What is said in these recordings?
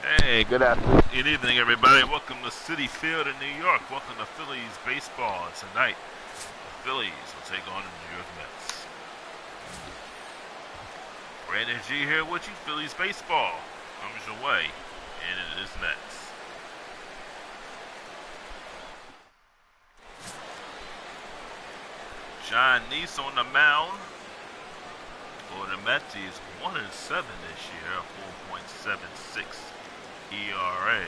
Hey, good evening, everybody. Welcome to Citi Field in New York. Welcome to Phillies baseball. Tonight, the Phillies will take on the New York Mets. Brandon G here with you. Phillies baseball comes your way, and it is Mets. John Neese on the mound for the Mets. He's 1-7 this year, 4.76 ERA.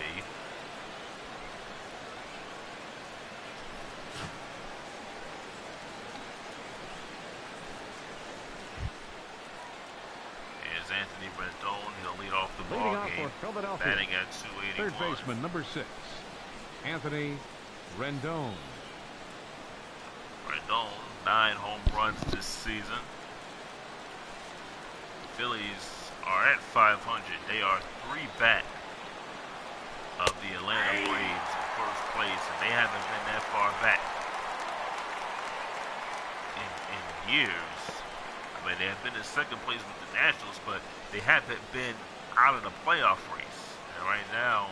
Here's Anthony Rendon. He'll lead off the ball game, batting at 281. Third baseman, number 6, Anthony Rendon. Rendon, 9 home runs this season. The Phillies are at 500. They are 3 back of the Atlanta Braves in first place, and they haven't been that far back in years. I mean, they have been in second place with the Nationals, but they haven't been out of the playoff race. And right now,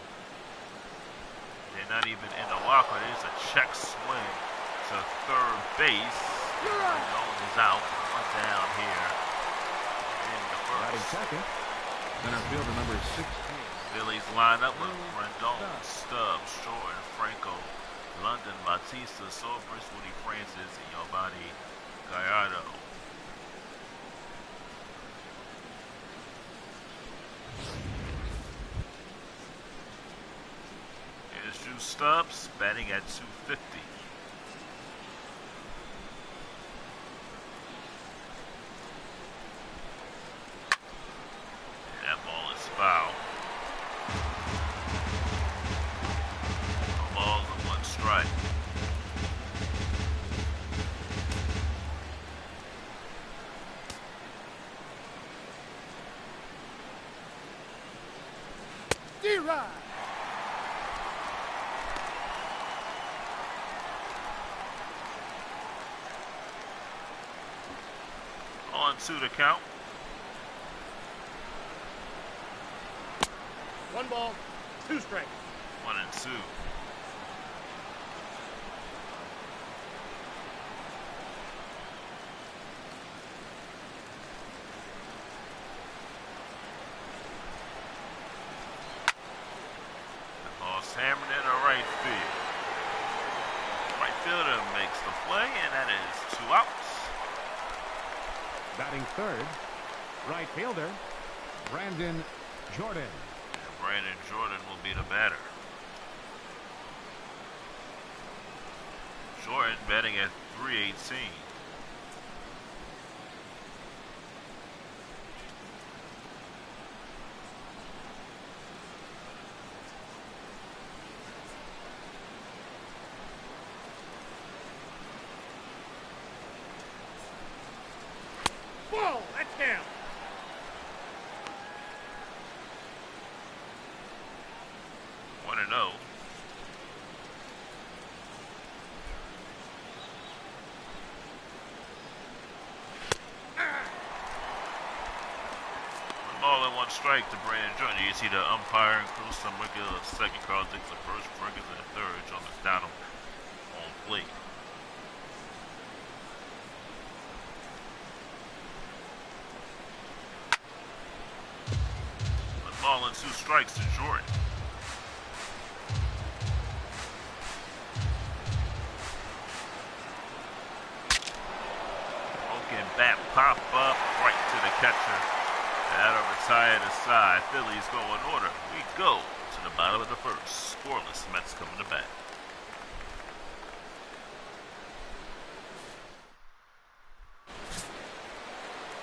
they're not even in the wild card. There's a check swing to third base. Rendon is out, 1 down here in the first. Batting second, center fielder number 16. Phillies line up with Rendon, Stubbs, Shorten, Franco, London, Bautista, Sobris, Woody Francis, and Giovanni Gallardo. Here's Drew Stubbs, batting at 250. And that ball is foul. Balls and 1 strike. D-Rod. On 2 to count. 1 ball, 2 strikes. 1-2. Ball's hammered into right field. Right fielder makes the play, and that is 2 outs. Batting third, right fielder Brandon Jordan. And Brandon Jordan will be the batter. Jordan batting at 318. Whoa, that's down. One and 0. Ball and 1 strike to Brandon Jordan. You see the umpire and crew, some regular second, Carl Dixon first, Ferguson in third, John McDonald on plate. Ball and 2 strikes to Jordan. Broken bat pop up right to the catcher. That'll retire the side. Phillies go in order. We go to the bottom of the first. Scoreless. Mets coming to bat.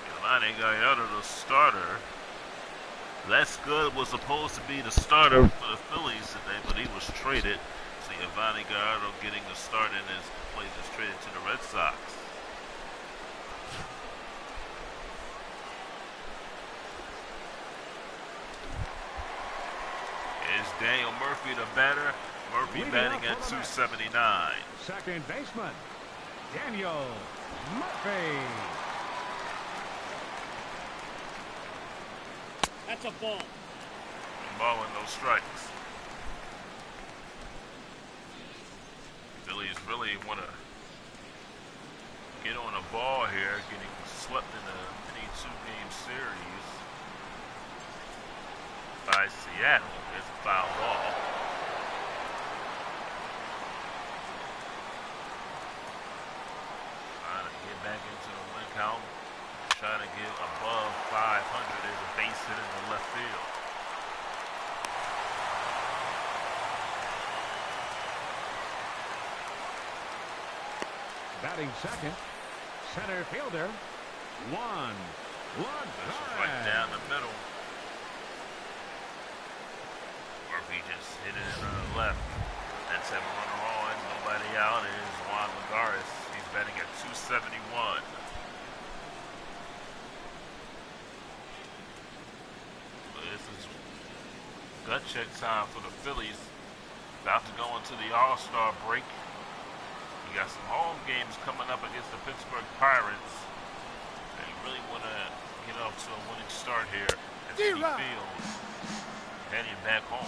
Giovanni Gallardo, the starter. Les Good was supposed to be the starter for the Phillies today, but he was traded. So Giovanni Gallardo getting the start in his place is traded to the Red Sox. Is Daniel Murphy the batter? Murphy batting at 279. Second baseman Daniel Murphy. That's a ball. Ball and no strikes. Phillies really want to get on a ball here, getting swept in a mini 2-game series by Seattle. There's a foul ball. Trying to get back into the win count. Trying to get above 500. There's a base hit in the left field. Batting second, center fielder, Juan This is right down the middle. Murphy just hit it in the left. That's a runner on. Nobody out. It is Juan Lagares. He's batting at 271. So this is gut check time for the Phillies. About to go into the All-Star break. You got some home games coming up against the Pittsburgh Pirates. They really want to get off to a winning start here at Citi Field, heading back home.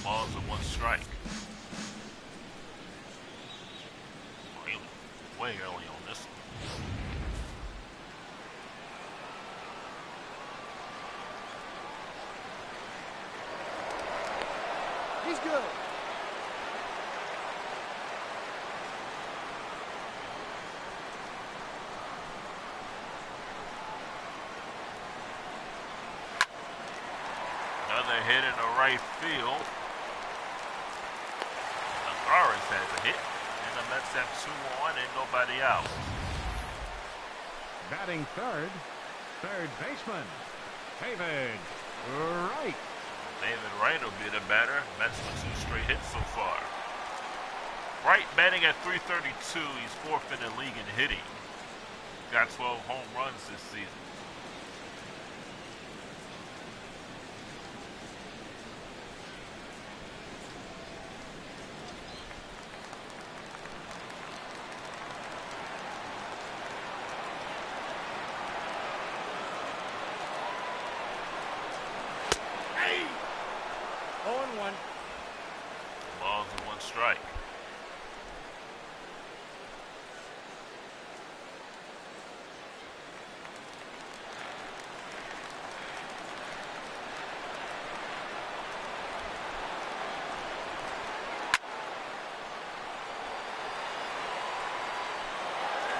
Balls at 1 strike. Way early on this one. He's good. Another hit in the right field. Lagares has a hit. And the Mets have 2 on and nobody out. Batting third, third baseman, David Wright. David Wright will be the batter. Mets with 2 straight hits so far. Wright batting at 332. He's 4th in the league in hitting. Got 12 home runs this season. Hey! 0-1. Balls and 1 strike.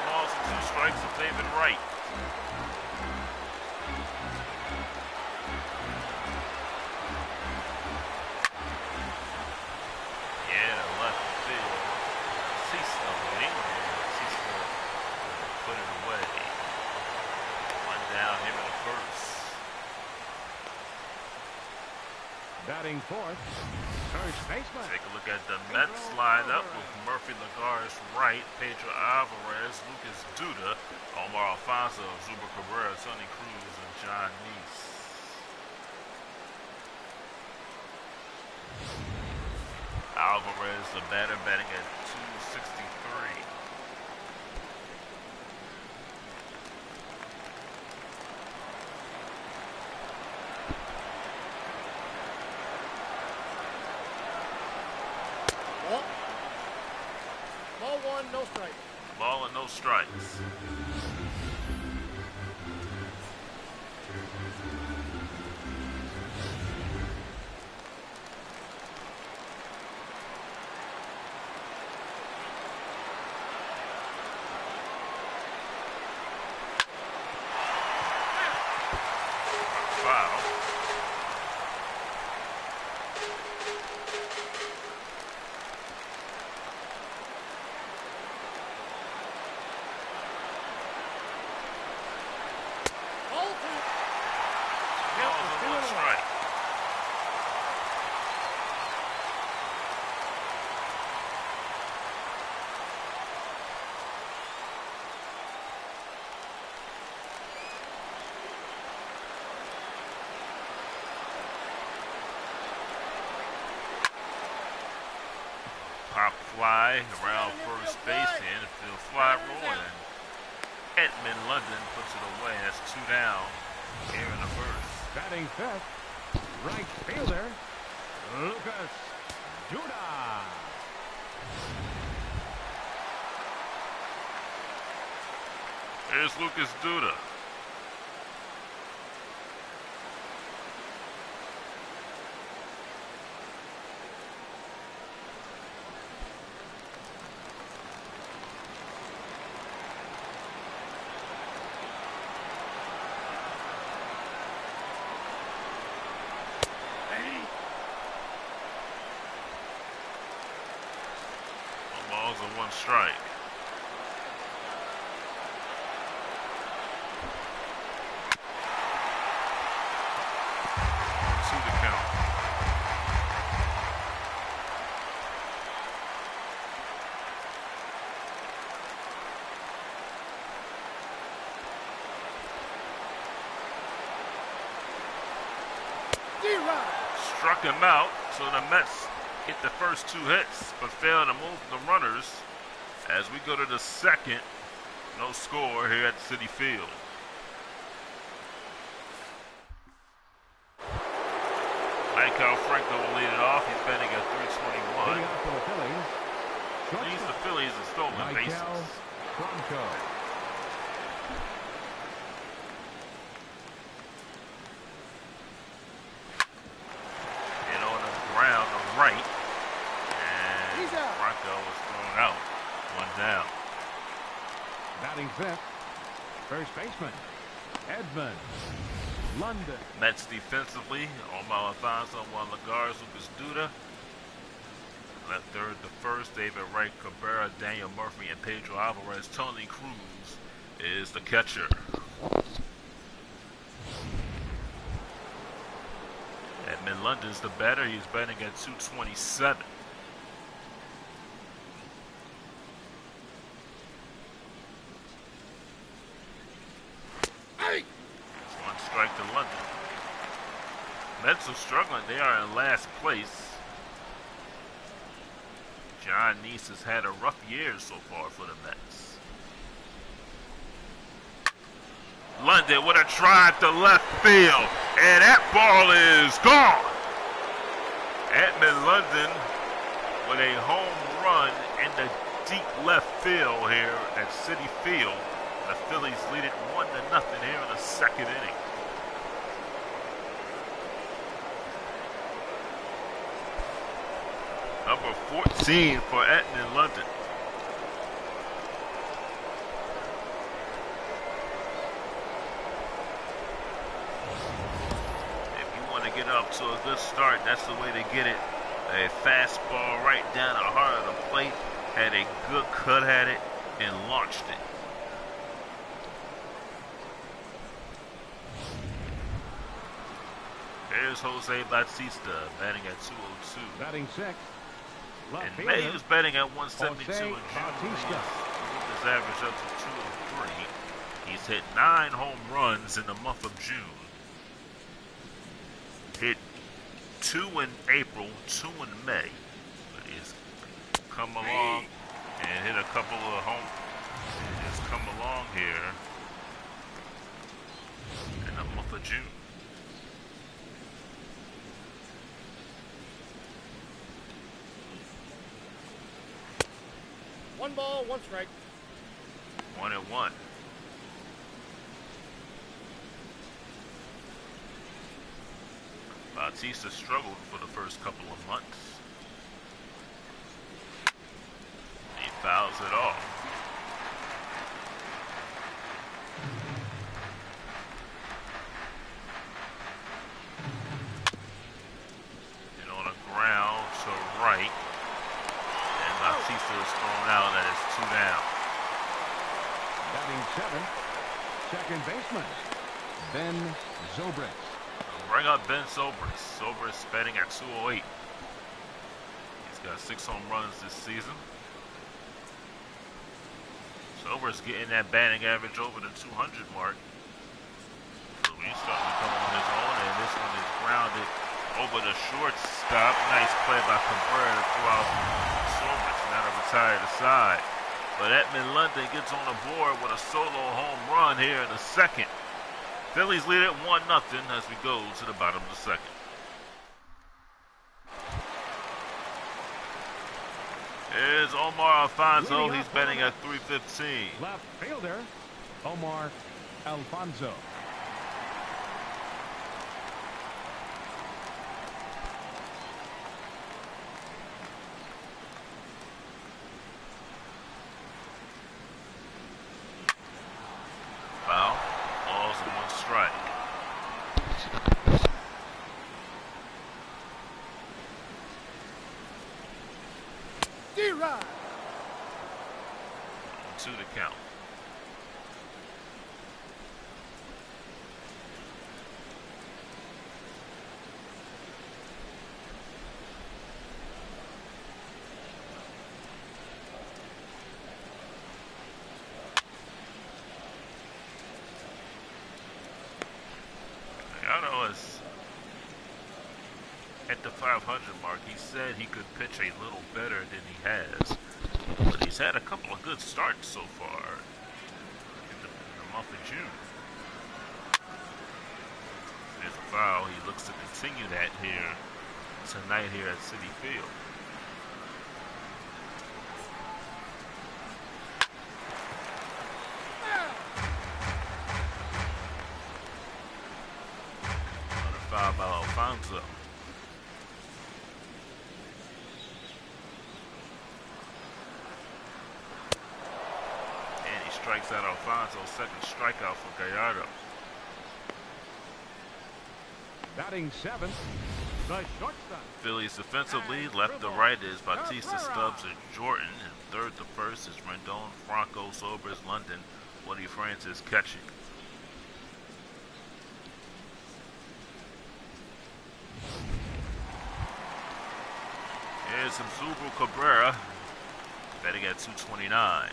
Balls and 2 strikes of David Wright. Yeah, left field. Cecil waiting. Cecil put it away. 1 down here in the first. Batting fourth, first baseman. Take a look at the Mets lineup with Murphy, Lagares, Wright, Pedro Alvarez, Lucas Duda, Omar Alfonso, Zuber Cabrera, Tony Cruz, and John Neese. Alvarez, the batter, batting at 263. Ball. Ball 1, no strike. Ball and no strikes. Foul. Ball 2. Balls and 1 strike. Pop fly around first base, the infield fly rolling. Edmund London puts it away. That's 2 down here in the first. Batting fifth, right fielder, Lucas Duda. Here's Lucas Duda. Balls and one strike. To the count. Struck him out, so the Mets hit the first two hits, but failed to move the runners as we go to the second. No score here at Citi Field. Michael Franco will lead it off. He's batting at 321. Leading off for the Phillies. Leads the Phillies in stolen bases. Franco. And on the ground, the right. And Franco was thrown out. One down. Batting fifth, first baseman, Edmund London. Mets defensively, Omar Alfonso, Juan Lagares, Lucas Duda. Left third to first, David Wright, Cabrera, Daniel Murphy, and Pedro Alvarez. Tony Cruz is the catcher. Edmund London's the batter. He's batting at 227. One strike to London. Mets are struggling. They are in last place. John Neese has had a rough year so far for the Mets. London with a drive to left field. And that ball is gone. Edmund London with a home run in the deep left field here at Citi Field. The Phillies lead it 1-0 here in the second inning. Number 14 for Edmund London. If you want to get up to a good start, that's the way to get it. A fastball right down the heart of the plate, had a good cut at it, and launched it. Here's Jose Bautista batting at 202. Batting sixth, left In May, he fielder, was batting at 172 Jose in June. Bautista. Moved his average up to 203. He's hit 9 home runs in the month of June. Hit 2 in April, 2 in May. But he's come along and hit a couple of home. He's come along here in the month of June. One ball, one strike. 1-1. Bautista struggled for the first couple of months. He fouls it off. And on the ground to right. And Bautista is thrown out, and it's 2 down. Batting seventh, second baseman, Ben Zobrist. Bring up Ben Zobrist. Zobrist batting at 208. He's got 6 home runs this season. Zobrist getting that batting average over the 200 mark. So he's starting to come on his own, and this one is grounded over the shortstop. Nice play by Cabrera to throw out Zobrist. Now to retire to side. But Edmund London gets on the board with a solo home run here in the second. Phillies lead it 1-0 as we go to the bottom of the second. Here's Omar Alfonso. He's batting at .315. Left fielder, Omar Alfonso. Foul. Balls and 1 strike. D-Rod. 2 to count. Gallardo is at the 500 mark. He said he could pitch a little better than he has, but he's had a couple of good starts so far in the month of June. There's a foul. He looks to continue that here tonight here at Citi Field. Another foul by Alfonso. Strikes out Alfonso, second strikeout for Gallardo. Batting 7th, the shortstop. Phillies defensive lead, left to right is Bautista, Stubbs, and Jordan. And third to first is Rendon, Franco, Sobers, London, Woody Francis catching. Here's Zubru Cabrera, betting at 229.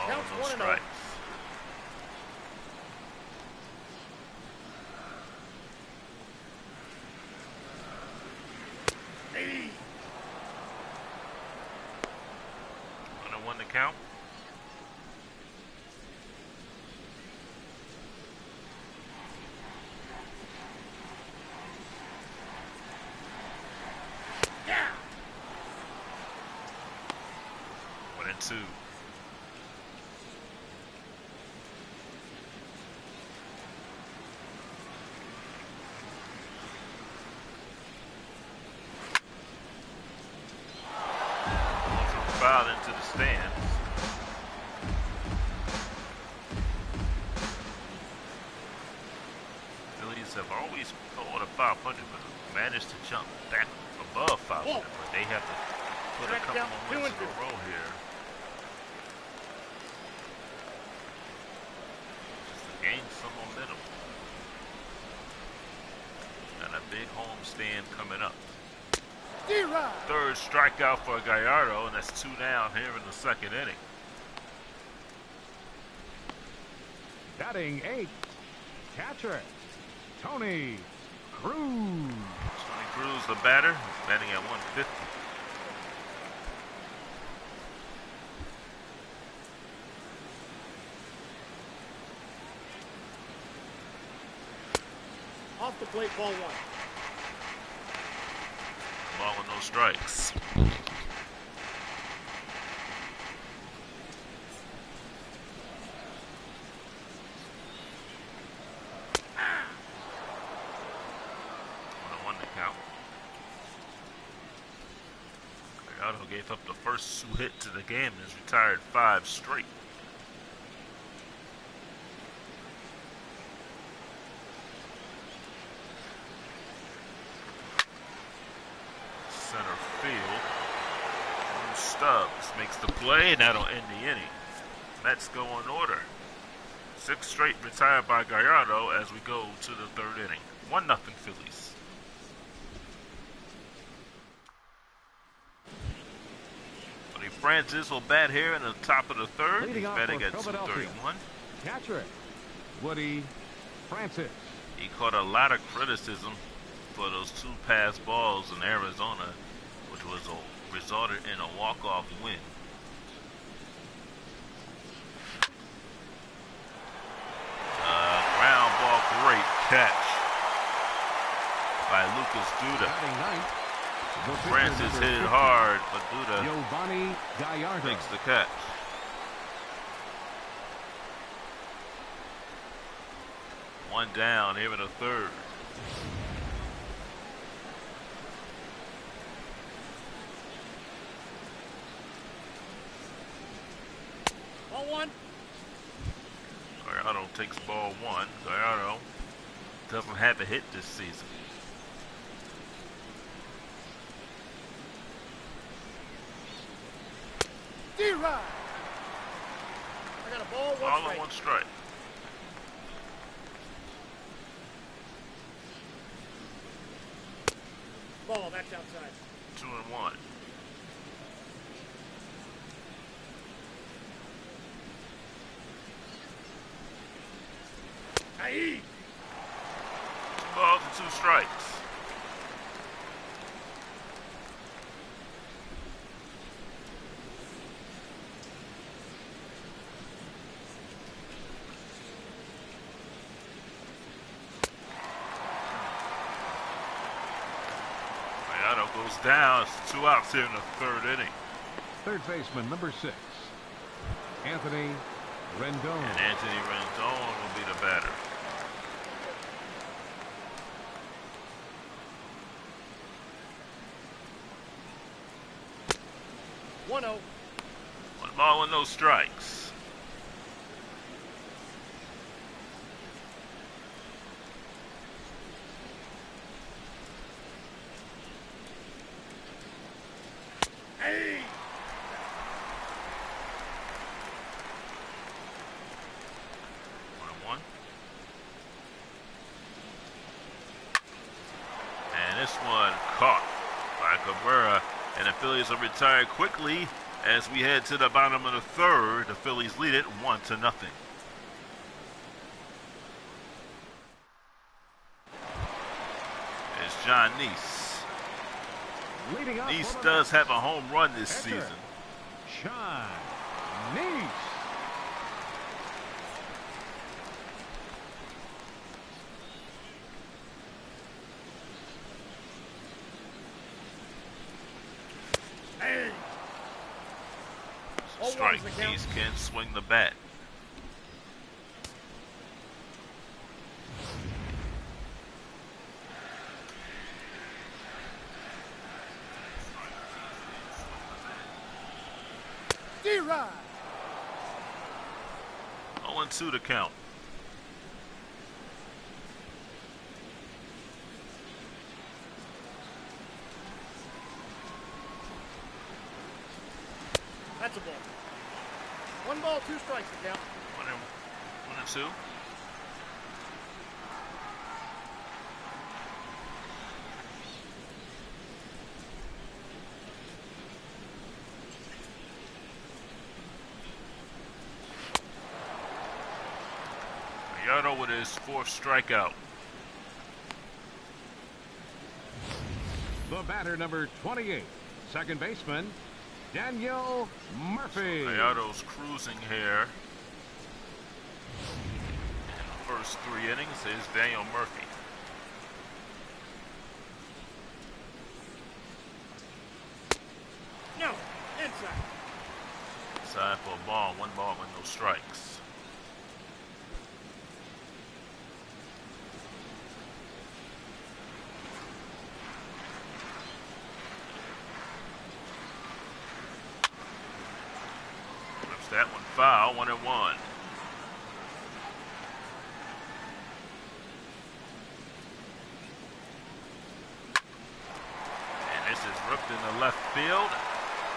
No strikes. Hey. 1-1 to count. Yeah. 1-2. Foul into the stands. Phillies have always called a 500, but managed to jump back above 500. But they have to put a couple of wins in a row here. Just to gain some momentum. And a big home stand coming up. D-Rod. Third strikeout for Gallardo, and that's 2 down here in the second inning. Batting 8th, catcher, Tony Cruz. Tony Cruz, the batter, batting at 150. Off the plate, ball 1. Ball with no strikes. Gallardo gave up the first 2 hits of the game and has retired 5 straight. Center field. Stubbs makes the play, and that'll end the inning. Mets go in order. 6 straight retired by Gallardo as we go to the 3rd inning. 1-0 Phillies. Woody Francis will bat here in the top of the 3rd. He's batting at 231. Catcher, Woody Francis. He caught a lot of criticism for those 2 pass balls in Arizona, which resulted in a walk-off win. Ground ball, great catch by Lucas Duda. Francis hit it hard, but Duda makes the catch. One down here in the third. Ball one. Gallardo takes ball one. Gallardo doesn't have a hit this season. D-Rod. I got a ball, one strike. Ball, that's outside. 2-1. Aye. 2 balls and 2 strikes. Goes down. It's 2 outs here in the third inning. Third baseman, number 6, Anthony Rendon. And Anthony Rendon will be the batter. One 0. 1 ball and no strikes. Hey. 1-1. And this one caught by Cabrera, and the Phillies are retired quickly as we head to the bottom of the third. The Phillies lead it 1-0. It's John Neese. Neese does have a home run this season. John Neese. Hey. Strike. Neese can swing the bat. D-Rod. 0-2 to count. That's a ball. 1 ball, 2 strikes to count. 1-2. Gallardo with his 4th strikeout. The batter, number 28, second baseman, Daniel Murphy. Gallardo's cruising here. In the first 3 innings is Daniel Murphy. No, inside. Inside for a ball, 1 ball with no strikes. That one foul, 1-1. And this is ripped in the left field,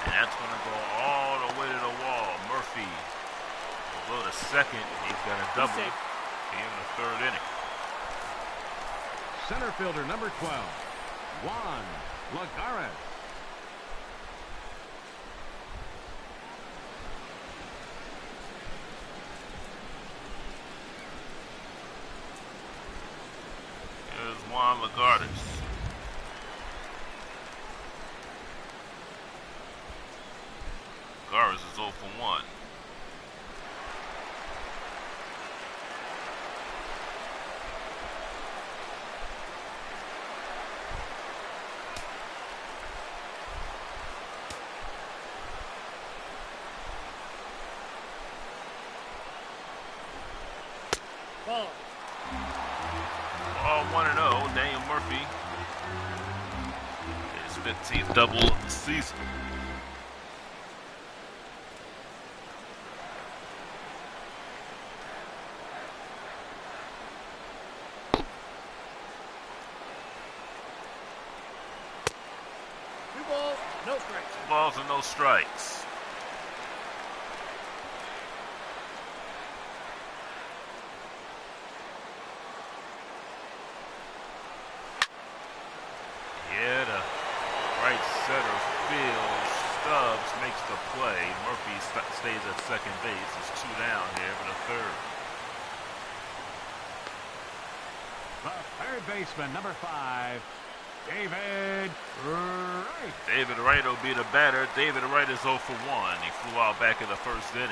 and that's going to go all the way to the wall. Murphy will go to second, and he's got a double here in the third inning. Center fielder, number 12, Juan Lagares. Juan Lagares. Garza is 0 for 1. Ball. Ball 1-0. Daniel Murphy. His 15th double of the season. No strikes. 2 balls and no strikes. Yeah, the right center field. Stubbs makes the play. Murphy stays at second base. It's 2 down here for the third. The third baseman, number 5, David Wright. David Wright will be the batter. David Wright is 0 for 1. He flew out back in the first inning.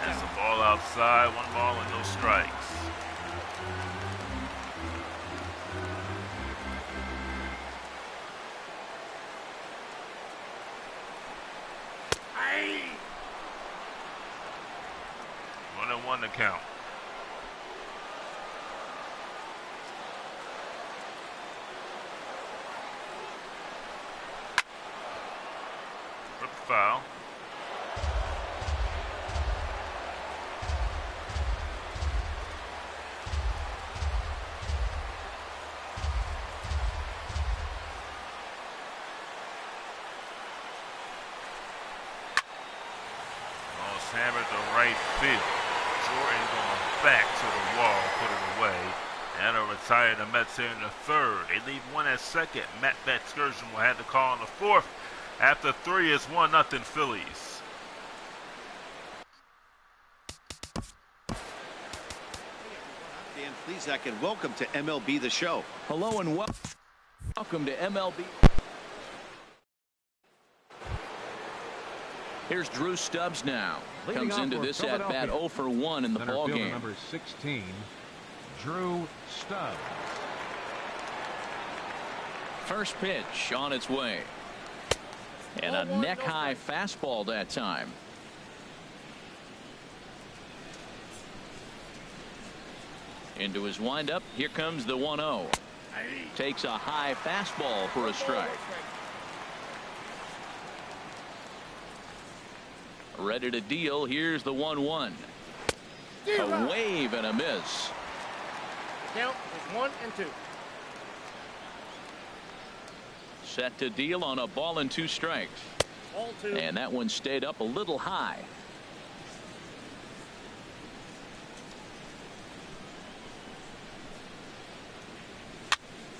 That's a ball outside. 1 ball and no strikes. One to count. Rip foul. Ball's hammered to right field. Jordan going back to the wall, put it away. And a retire the Mets here in the third. They leave 1 at second. Matt Excursion will have the call in the fourth. After 3, it's 1-0 Phillies. Dan Plesac, and welcome to MLB The Show. Hello and welcome to MLB. Here's Drew Stubbs now. Leading Comes into this at bat 0 for 1 in the ball game. Number 16, Drew Stubbs. First pitch on its way. And a neck-high fastball that time. Into his windup. Here comes the 1-0. Takes a high fastball for a strike. Ready to deal. Here's the 1-1. A wave and a miss. Count is 1 and 2. Set to deal on a ball and 2 strikes. Ball 2. And that one stayed up a little high.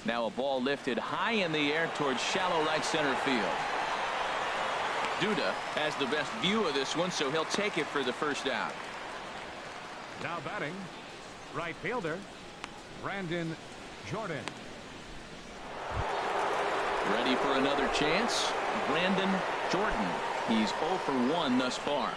Now a ball lifted high in the air towards shallow right center field. Duda has the best view of this one, so he'll take it for the first out. Now batting, right fielder, Brandon Jordan. Ready for another chance. Brandon Jordan. He's 0 for 1 thus far.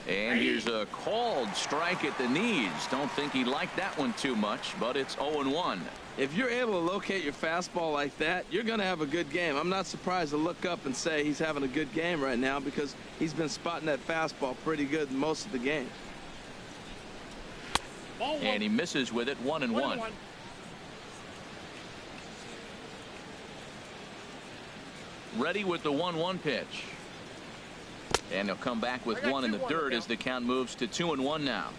And here's a called strike at the knees. Don't think he liked that one too much, but it's 0-1. If you're able to locate your fastball like that, you're going to have a good game. I'm not surprised to look up and say he's having a good game right now because he's been spotting that fastball pretty good most of the game. And he misses with it. 1-1. Ready with the 1-1 pitch. And he'll come back with 1 in the dirt as the count moves to 2-1 now.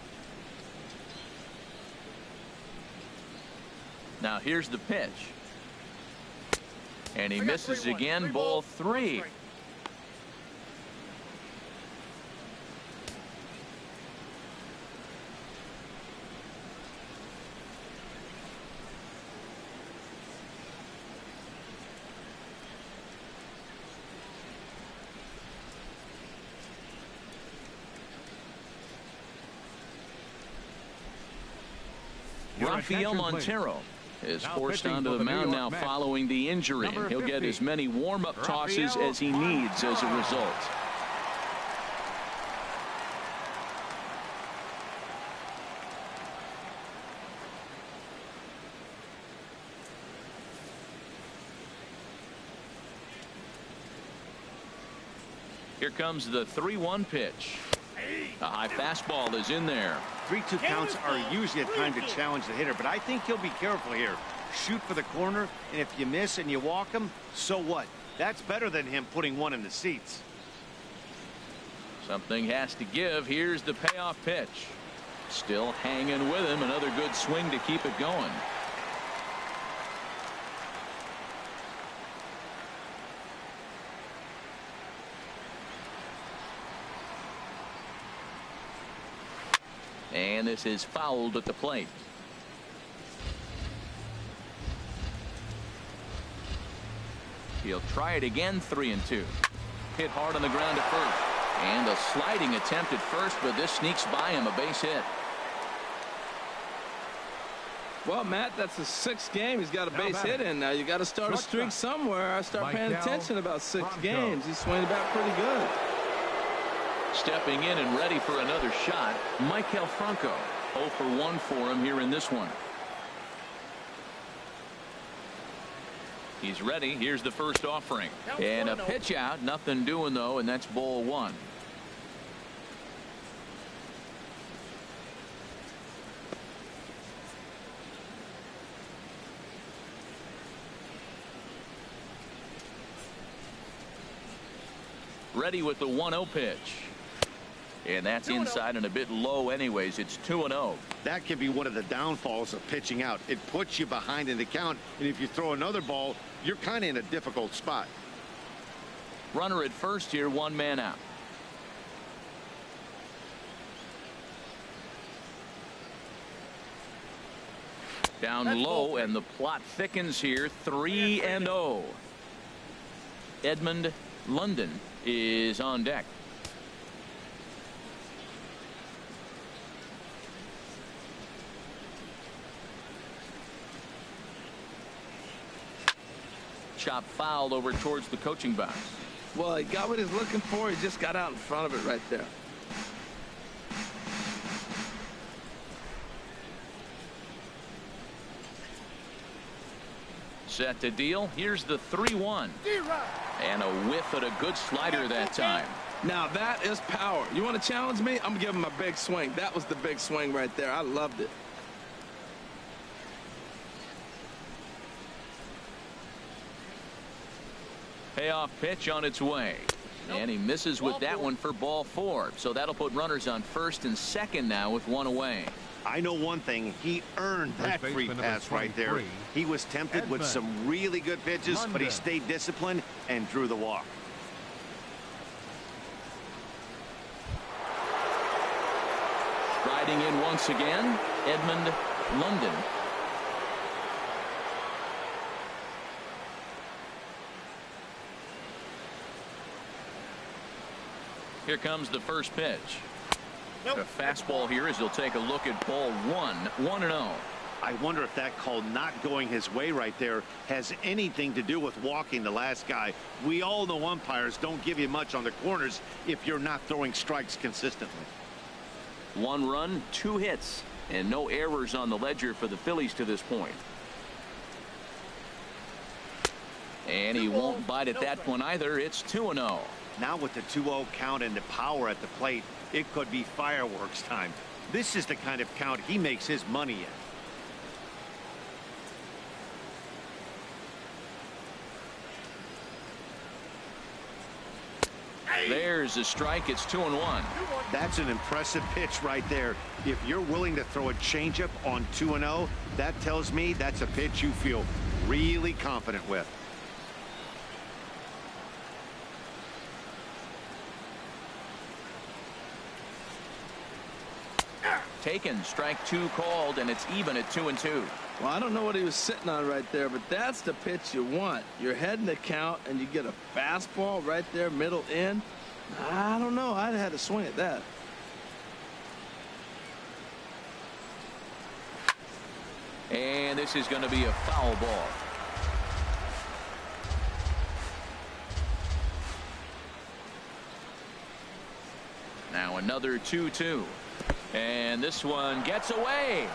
Now here's the pitch. And he misses again. Ball 3. Rafael Montero is forced onto the mound now following the injury. He'll get as many warm-up tosses as he needs as a result. Here comes the 3-1 pitch. A high fastball is in there. 3-2 counts are usually a time to challenge the hitter, but I think he'll be careful here. Shoot for the corner, and if you miss and you walk him, so what? That's better than him putting one in the seats. Something has to give. Here's the payoff pitch. Still hanging with him. Another good swing to keep it going. And this is fouled at the plate. He'll try it again. 3-2. Hit hard on the ground at first. And a sliding attempt at first, but this sneaks by him. A base hit. Well, Matt, that's the 6th game. He's got a base hit in now. You got to start a streak somewhere. I start paying attention about 6 games. He's swinging back pretty good. Stepping in and ready for another shot, Maikel Franco. 0 for 1 for him here in this one. He's ready. Here's the first offering. And a pitch out. Nothing doing, though, and that's ball 1. Ready with the 1-0 pitch. And that's inside and a bit low anyways. It's 2-0. That can be one of the downfalls of pitching out. It puts you behind in the count, and if you throw another ball, you're kind of in a difficult spot. Runner at first here, 1 man out. Down low, and the plot thickens here. 3-0. Edmund London is on deck. Chop foul over towards the coaching box. Well, he got what he's looking for. He just got out in front of it right there. Set to deal. Here's the 3-1. And a whiff at a good slider that time. Now that is power. You want to challenge me? I'm giving him a big swing. That was the big swing right there. I loved it. Payoff pitch on its way. And he misses with that one for ball 4. So that'll put runners on first and second now with 1 away. I know one thing. He earned that free pass right there. He was tempted with some really good pitches, but he stayed disciplined and drew the walk. Riding in once again, Edmund London. Here comes the first pitch. A fastball here as he'll take a look at ball 1. 1-0. I wonder if that call not going his way right there has anything to do with walking the last guy. We all know umpires don't give you much on the corners if you're not throwing strikes consistently. 1 run, 2 hits, and no errors on the ledger for the Phillies to this point. And he won't bite at that one either. It's 2-0. Now with the 2-0 count and the power at the plate, it could be fireworks time. This is the kind of count he makes his money in. There's a strike. It's 2-1. That's an impressive pitch right there. If you're willing to throw a changeup on 2-0, that tells me that's a pitch you feel really confident with. Taken. Strike 2 called, and it's even at 2-2. Well, I don't know what he was sitting on right there, but that's the pitch you want. You're heading the count, and you get a fastball right there, middle in. I don't know. I'd have had to swing at that. And this is going to be a foul ball. Now another 2-2. And this one gets away.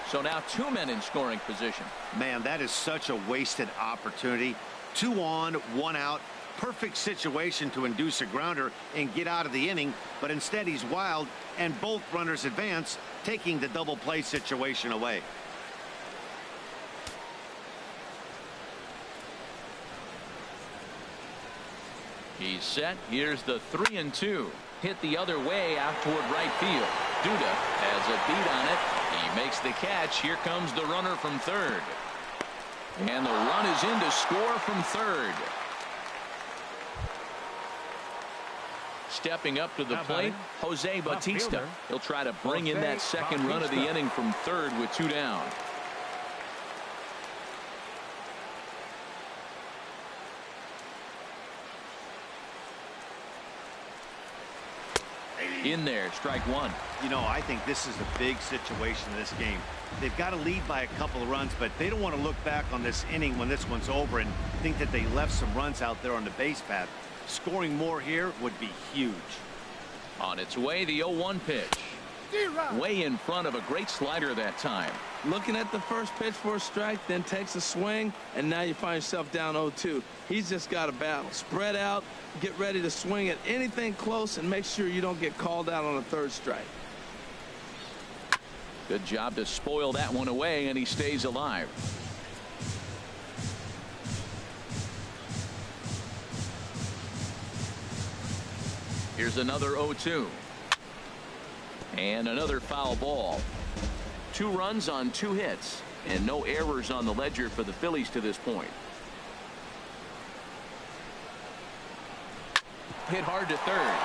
So now 2 men in scoring position. Man, that is such a wasted opportunity. 2 on, 1 out. Perfect situation to induce a grounder and get out of the inning, but instead he's wild and both runners advance, taking the double play situation away. He's set. Here's the 3-2. Hit the other way out toward right field. Duda has a beat on it. He makes the catch. Here comes the runner from third. And the run is in to score from third. Stepping up to the plate, Jose Bautista. He'll try to bring in that second run of the inning from third with 2 down. In there, strike 1. You know, I think this is a big situation in this game. They've got to lead by a couple of runs, but they don't want to look back on this inning when this one's over and think that they left some runs out there on the base path. Scoring more here would be huge. On its way, the 0-1 pitch. Way in front of a great slider that time. Looking at the first pitch for a strike, then takes a swing, and now you find yourself down 0-2. He's just got a battle. Spread out, get ready to swing at anything close, and make sure you don't get called out on a third strike. Good job to spoil that one away, and he stays alive. Here's another 0-2. And another foul ball. 2 runs on 2 hits, and no errors on the ledger for the Phillies to this point. Hit hard to third.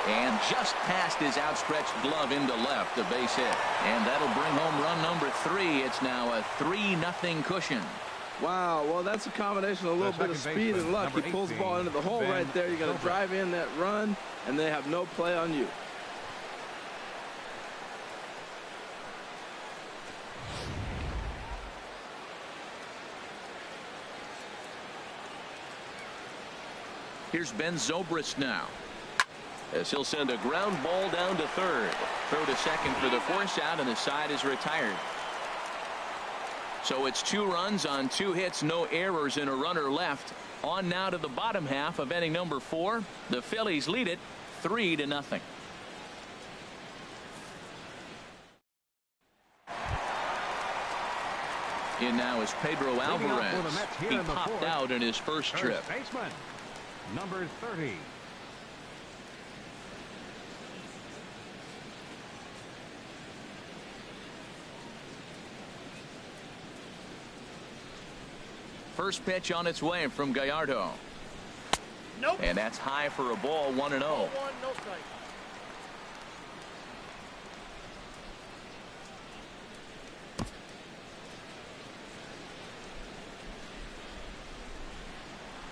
And just past his outstretched glove into left, a base hit. And that'll bring home run number 3. It's now a 3-0 cushion. Wow, well, that's a combination of a little bit of speed and luck. He pulls the ball into the hole right there. You're going to drive in that run, and they have no play on you. Here's Ben Zobrist now, as he'll send a ground ball down to third. Throw to second for the force out, and the side is retired. So it's 2 runs on 2 hits, no errors, and a runner left. On now to the bottom half of inning number 4. The Phillies lead it 3-0. In now is Pedro Alvarez. He popped out in his first trip. Baseman, number 30. First pitch on its way from Gallardo. Nope. And that's high for a ball, 1-0. 1, no strike.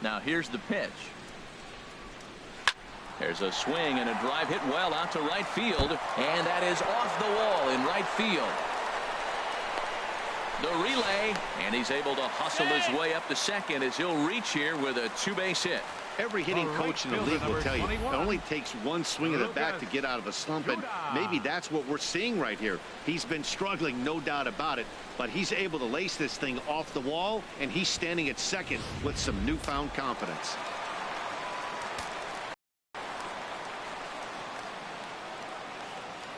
Now here's the pitch. There's a swing and a drive hit well out to right field, and that is off the wall in right field. The relay, and he's able to hustle his way up to second as he'll reach here with a 2-base hit. Every hitting coach in the league will tell you it only takes one swing of the bat to get out of a slump, and maybe that's what we're seeing right here. He's been struggling, no doubt about it, but he's able to lace this thing off the wall, and he's standing at second with some newfound confidence.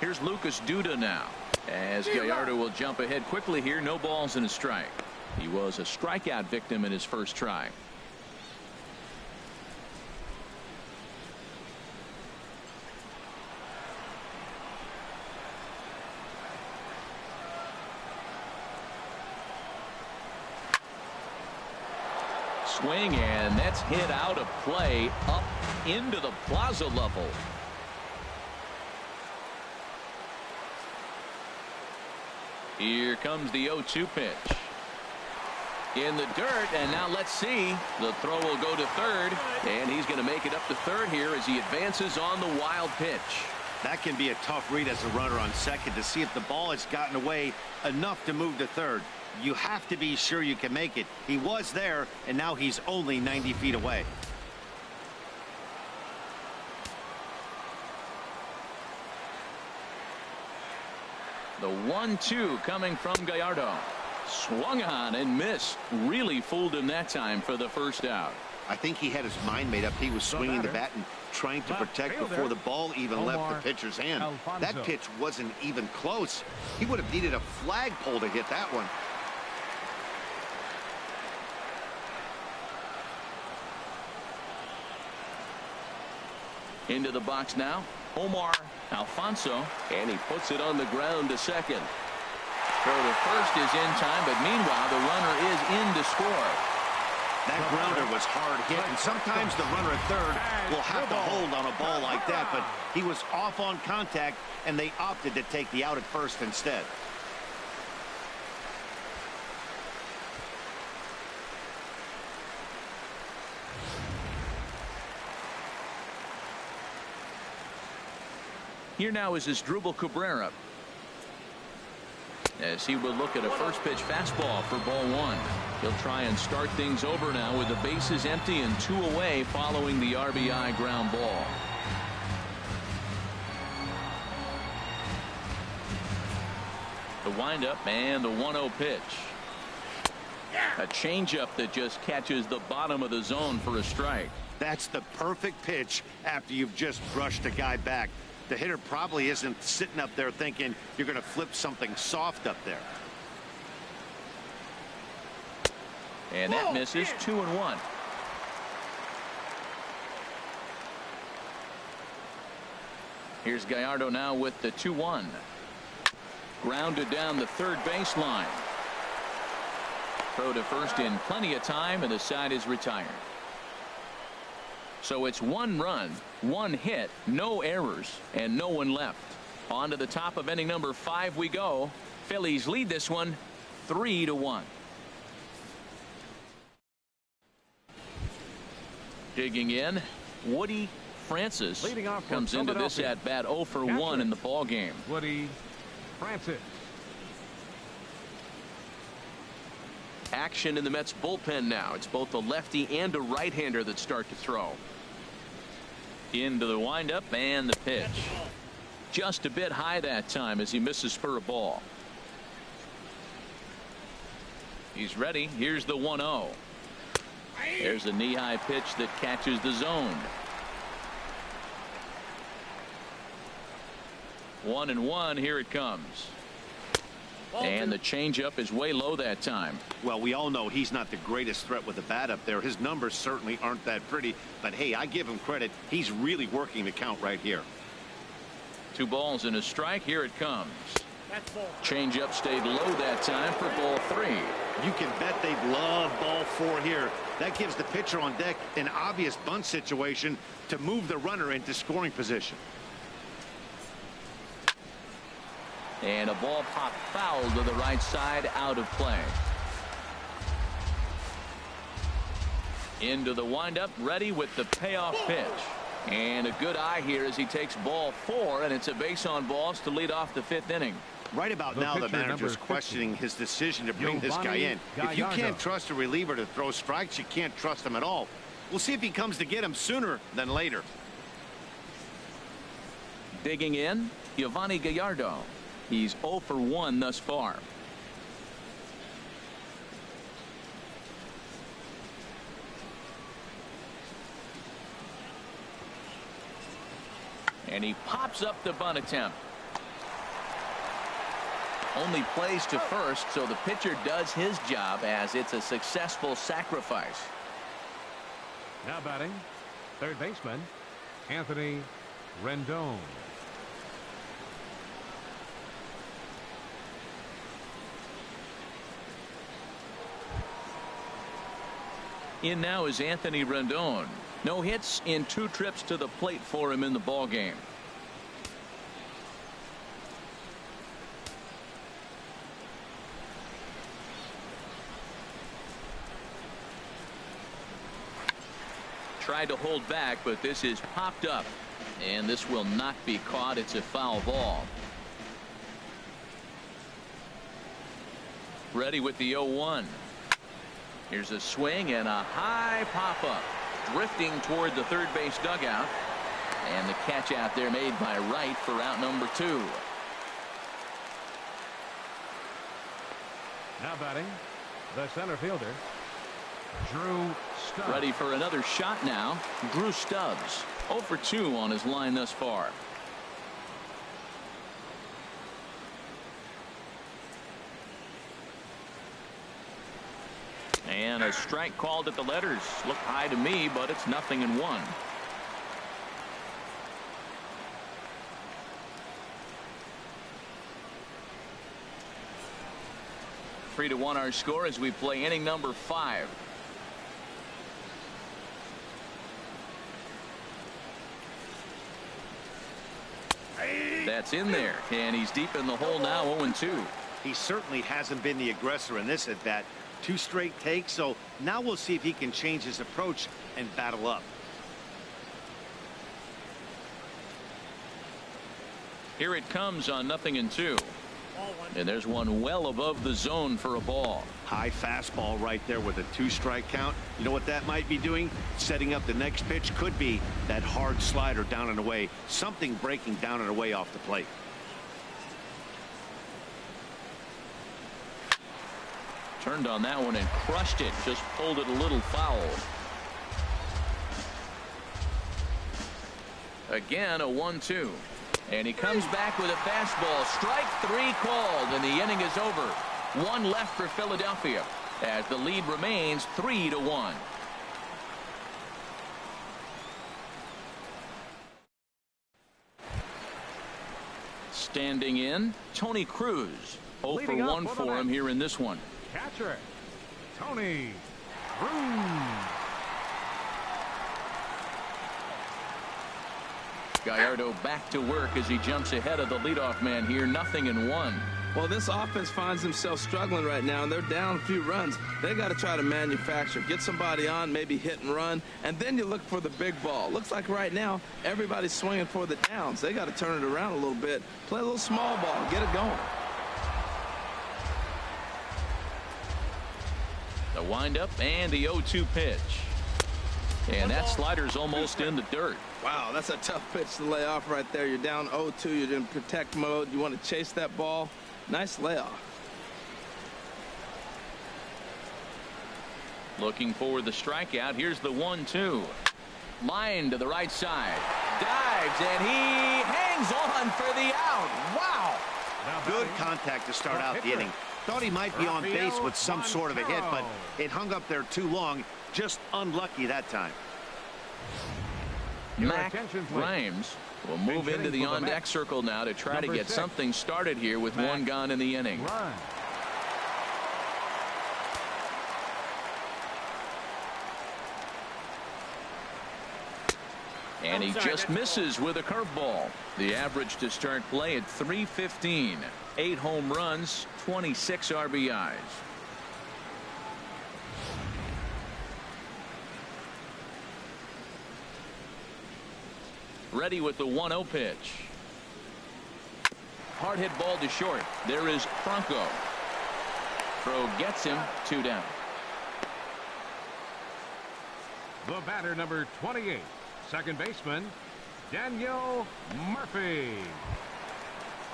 Here's Lucas Duda now, as Gallardo will jump ahead quickly here. No balls and a strike. He was a strikeout victim in his first try. Swing, and that's hit out of play up into the plaza level. Here comes the 0-2 pitch. In the dirt, and now let's see. The throw will go to third, and he's going to make it up to third here as he advances on the wild pitch. That can be a tough read as a runner on second to see if the ball has gotten away enough to move to third. You have to be sure you can make it. He was there, and now he's only 90 feet away. The 1-2 coming from Gallardo. Swung on and missed. Really fooled him that time for the first out. I think he had his mind made up. He was swinging the bat and trying to protect before the ball even left the pitcher's hand. That pitch wasn't even close. He would have needed a flagpole to hit that one. Into the box now, Omar Alfonso, and he puts it on the ground to second. Throw to first is in time, but meanwhile the runner is in to score. That grounder was hard hit, and sometimes the runner at third will have to hold on a ball like that, but he was off on contact, and they opted to take the out at first instead. Here now is Asdrubal Cabrera, as he will look at a first pitch fastball for ball one. He'll try and start things over now with the bases empty and 2 away following the RBI ground ball. The windup and the 1-0 pitch. A changeup that just catches the bottom of the zone for a strike. That's the perfect pitch after you've just brushed a guy back. The hitter probably isn't sitting up there thinking you're going to flip something soft up there. And that misses. 2-1. Here's Gallardo now with the 2-1. Grounded down the third baseline. Throw to first in plenty of time, and the side is retired. So it's 1 run, 1 hit, no errors, and no one left. On to the top of inning number 5 we go. Phillies lead this one 3-1. Digging in, Woody Francis comes into this at bat 0 for 1 in the ball game. Woody Francis. Action in the Mets bullpen now. It's both a lefty and a right-hander that start to throw. Into the windup and the pitch. Just a bit high that time as he misses for a ball. He's ready. Here's the 1-0. There's a knee-high pitch that catches the zone. 1-1. Here it comes. And the changeup is way low that time. Well, we all know he's not the greatest threat with the bat up there. His numbers certainly aren't that pretty. But, hey, I give him credit. He's really working the count right here. 2 balls and a strike. Here it comes. Changeup stayed low that time for ball 3. You can bet they'd love ball 4 here. That gives the pitcher on deck an obvious bunt situation to move the runner into scoring position. And a ball popped foul to the right side, out of play. Into the windup, ready with the payoff pitch. And a good eye here as he takes ball 4, and it's a base on balls to lead off the 5th inning. Right about now, the manager's questioning his decision to bring this guy in. If you can't trust a reliever to throw strikes, you can't trust him at all. We'll see if he comes to get him sooner than later. Digging in, Yovani Gallardo. He's 0 for 1 thus far. And he pops up the bunt attempt. Only plays to first, so the pitcher does his job as it's a successful sacrifice. Now batting, third baseman, Anthony Rendon. In now is Anthony Rendon. No hits in 2 trips to the plate for him in the ball game. tried to hold back, but this is popped up. And this will not be caught. It's a foul ball. Ready with the 0-1. Here's a swing and a high pop up. Drifting toward the third base dugout. And the catch out there made by Wright for out number 2. Now batting, the center fielder, Drew Stubbs. Ready for another shot now. Drew Stubbs 0 for 2 on his line thus far. And a strike called at the letters. Looked high to me, but it's 0-1. Three to 1 our score as we play inning number 5. That's in there, and he's deep in the hole now. 0-2. He certainly hasn't been the aggressor in this at bat. 2 straight takes, so now we'll see if he can change his approach and battle up. Here it comes on 0-2. And there's one well above the zone for a ball. High fastball right there with a 2-strike count. You know what that might be doing? Setting up the next pitch. Could be that hard slider down and away. Something breaking down and away off the plate. Turned on that one and crushed it. Just pulled it a little foul. Again, a 1-2. And he comes back with a fastball. Strike 3 called, and the inning is over. 1 left for Philadelphia as the lead remains 3-1. Standing in, Tony Cruz. 0 for 1 for him here in this one. Catcher, Tony Cruz. Gallardo back to work as he jumps ahead of the leadoff man here. 0-1. Well, this offense finds themselves struggling right now, and they're down a few runs. They got to try to manufacture, get somebody on, maybe hit and run, and then you look for the big ball. Looks like right now everybody's swinging for the downs. They got to turn it around a little bit, play a little small ball, get it going. The windup and the 0-2 pitch. And that slider's almost in the dirt. Wow, that's a tough pitch to lay off right there. You're down 0-2. You're in protect mode. You want to chase that ball. Nice layoff. Looking for the strikeout. Here's the 1-2. Line to the right side. Dives, and he hangs on for the out. Wow. Good contact to start out the inning. Thought he might be on base with some sort of a hit, but it hung up there too long. Just unlucky that time. Mac Grimes will move into the on-deck circle now to try to get something started here with 1 gone in the inning. And he just misses with a curveball. The average to start play at .315. 8 home runs, 26 RBIs. Ready with the 1-0 pitch. Hard hit ball to short. There is Franco. Throw gets him 2 down. The batter, number 28, second baseman, Daniel Murphy.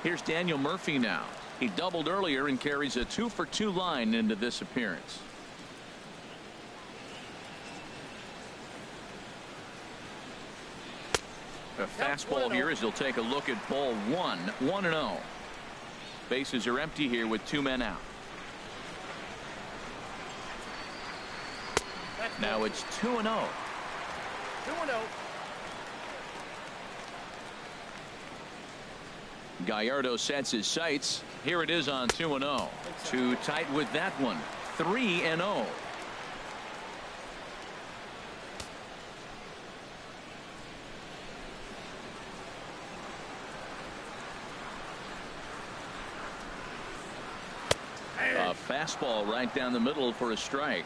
Here's Daniel Murphy now. He doubled earlier and carries a 2 for 2 line into this appearance. A fastball here as he'll take a look at ball 1. 1-0. Bases are empty here with 2 men out. Now it's 2-0. 2-0. Gallardo sets his sights. Here it is on 2-0. Too tight with that one. 3-0. A fastball right down the middle for a strike.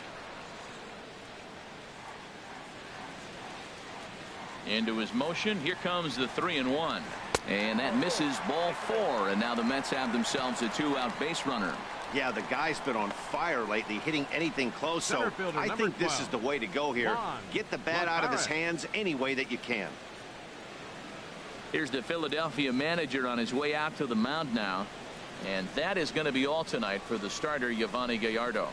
Into his motion. Here comes the 3-1. And that misses ball 4. And now the Mets have themselves a 2-out base runner. Yeah, the guy's been on fire lately, hitting anything close. So I think this is the way to go here. Get the bat out of his hands any way that you can. Here's the Philadelphia manager on his way out to the mound now. And that is going to be all tonight for the starter, Yovani Gallardo.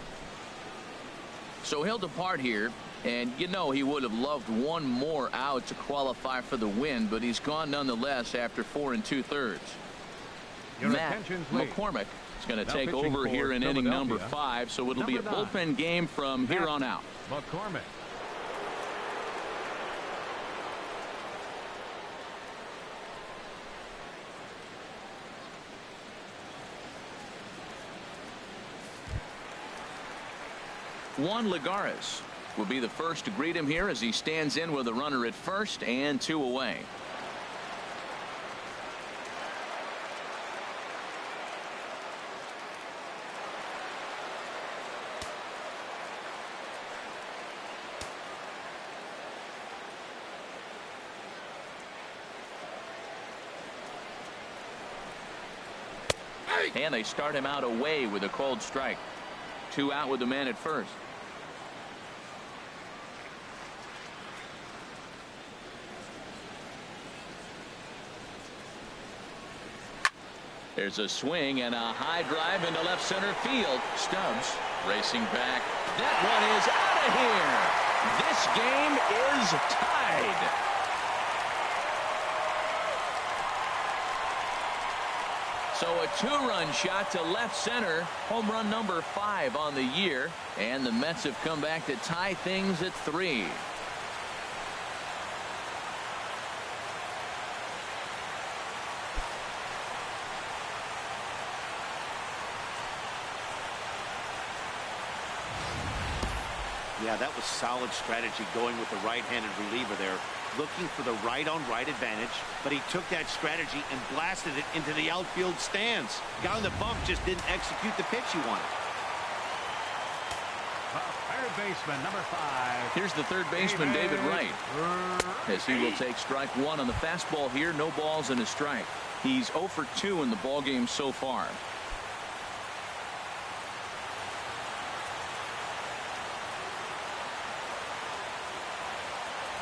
So he'll depart here. And you know he would have loved one more out to qualify for the win, but he's gone nonetheless after 4 2/3. Matt McCormick is going to take over here in inning number 5, so it'll be a bullpen game from here on out. McCormick. Juan Lagares will be the first to greet him here as he stands in with a runner at first and 2 away. And they start him out away with a cold strike. 2 out with the man at first. There's a swing and a high drive into left center field. Stubbs racing back. That one is out of here. This game is tied. So a 2-run shot to left center. Home run number 5 on the year. And the Mets have come back to tie things at 3. Yeah, that was solid strategy going with the right-handed reliever there, looking for the right-on-right advantage, but he took that strategy and blasted it into the outfield stands. Guy on the bump just didn't execute the pitch he wanted. Third baseman, number 5. Here's the third baseman, David Wright, as he will take strike 1 on the fastball here. No balls and a strike. He's 0 for 2 in the ballgame so far.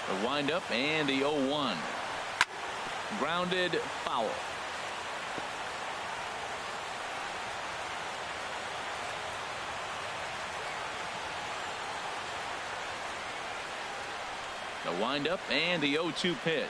The windup and the 0-1. Grounded foul. The windup and the 0-2 pitch.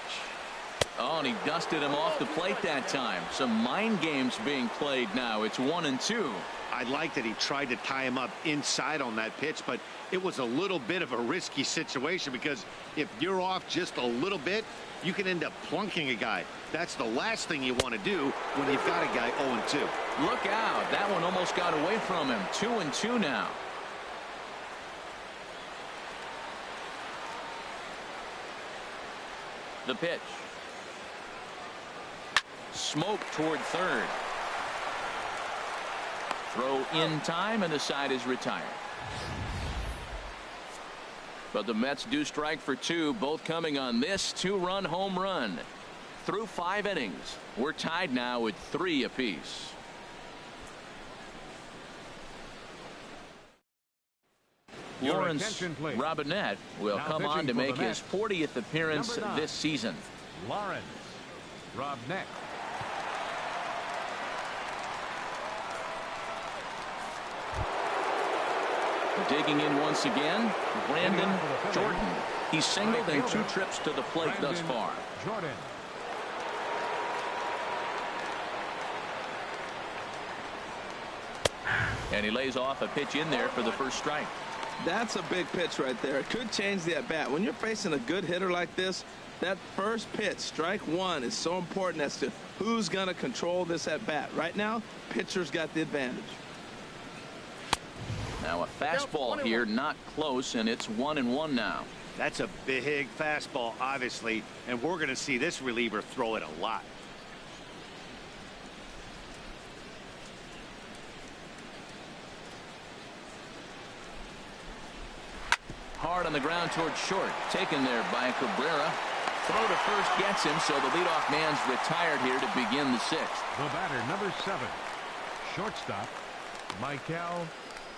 Oh, and he dusted him off the plate that time. Some mind games being played now. It's 1-2. I like that he tried to tie him up inside on that pitch, but it was a little bit of a risky situation because if you're off just a little bit, you can end up plunking a guy. That's the last thing you want to do when you've got a guy 0-2. Look out. That one almost got away from him. 2-2 now. The pitch. Smoke toward third. Throw in time, and the side is retired. But the Mets do strike for 2, both coming on this 2-run home run. Through 5 innings, we're tied now at 3 apiece. Lawrence Robinette will come on to make his 40th appearance this season. Lawrence Robinette. Digging in once again, Brandon Jordan. He's singled in 2 trips to the plate thus far. Jordan. And he lays off a pitch in there for the first strike. That's a big pitch right there. It could change the at-bat. When you're facing a good hitter like this, that first pitch, strike 1, is so important as to who's going to control this at-bat. Right now, pitcher's got the advantage. Now a fastball here, not close, and it's 1-1 now. That's a big fastball, obviously, and we're going to see this reliever throw it a lot. Hard on the ground towards short, taken there by Cabrera. Throw to first gets him, so the leadoff man's retired here to begin the sixth. The batter, number 7, shortstop, Michael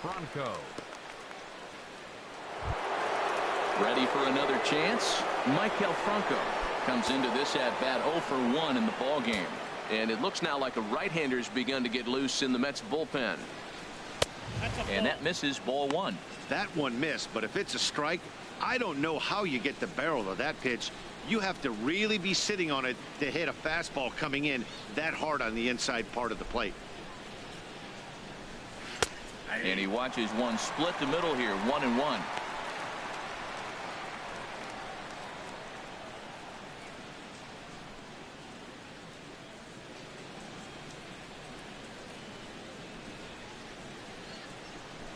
Franco. Ready for another chance. Michael Franco comes into this at bat 0 for 1 in the ball game. And it looks now like a right-hander's begun to get loose in the Mets bullpen. And that misses, ball 1. That one missed, but if it's a strike, I don't know how you get the barrel of that pitch. You have to really be sitting on it to hit a fastball coming in that hard on the inside part of the plate. And he watches one split the middle here, 1-1.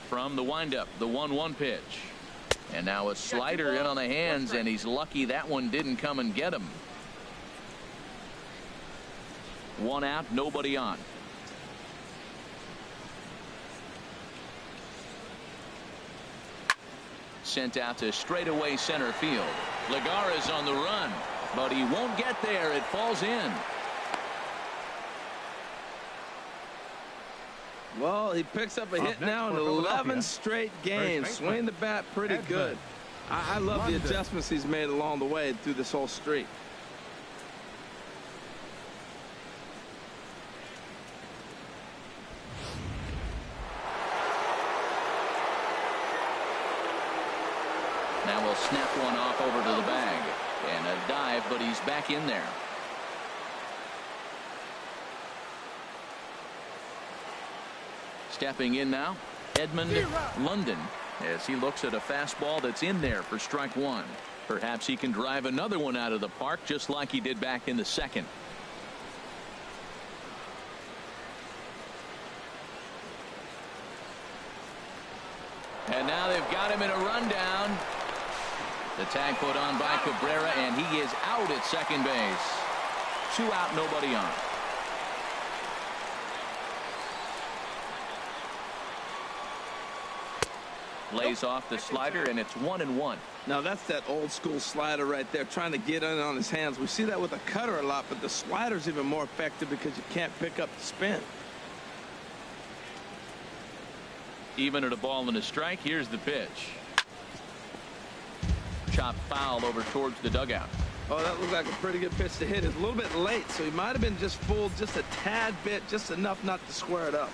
From the windup, the 1-1 pitch. And now a slider in on the hands, and he's lucky that one didn't come and get him. 1 out, nobody on. Sent out to straightaway center field. Legara's on the run, but he won't get there. It falls in. Well, he picks up a hit now in 11 straight games. Swing the bat pretty good. I love the adjustments he's made along the way through this whole streak. Now we'll snap one off over to the bag. And a dive, but he's back in there. Stepping in now, Edmund London, as he looks at a fastball that's in there for strike 1. Perhaps he can drive another one out of the park just like he did back in the second. And now they've got him in a rundown. The tag put on by Cabrera, and he is out at second base. 2 out, nobody on. Lays off the slider, and it's 1-1. Now that's that old school slider right there, trying to get in on his hands. We see that with a cutter a lot, but the slider's even more effective because you can't pick up the spin. Even at a ball and a strike, here's the pitch. Chopped foul over towards the dugout. Oh, that looked like a pretty good pitch to hit. It's a little bit late, so he might have been just fooled just a tad bit, just enough not to square it up.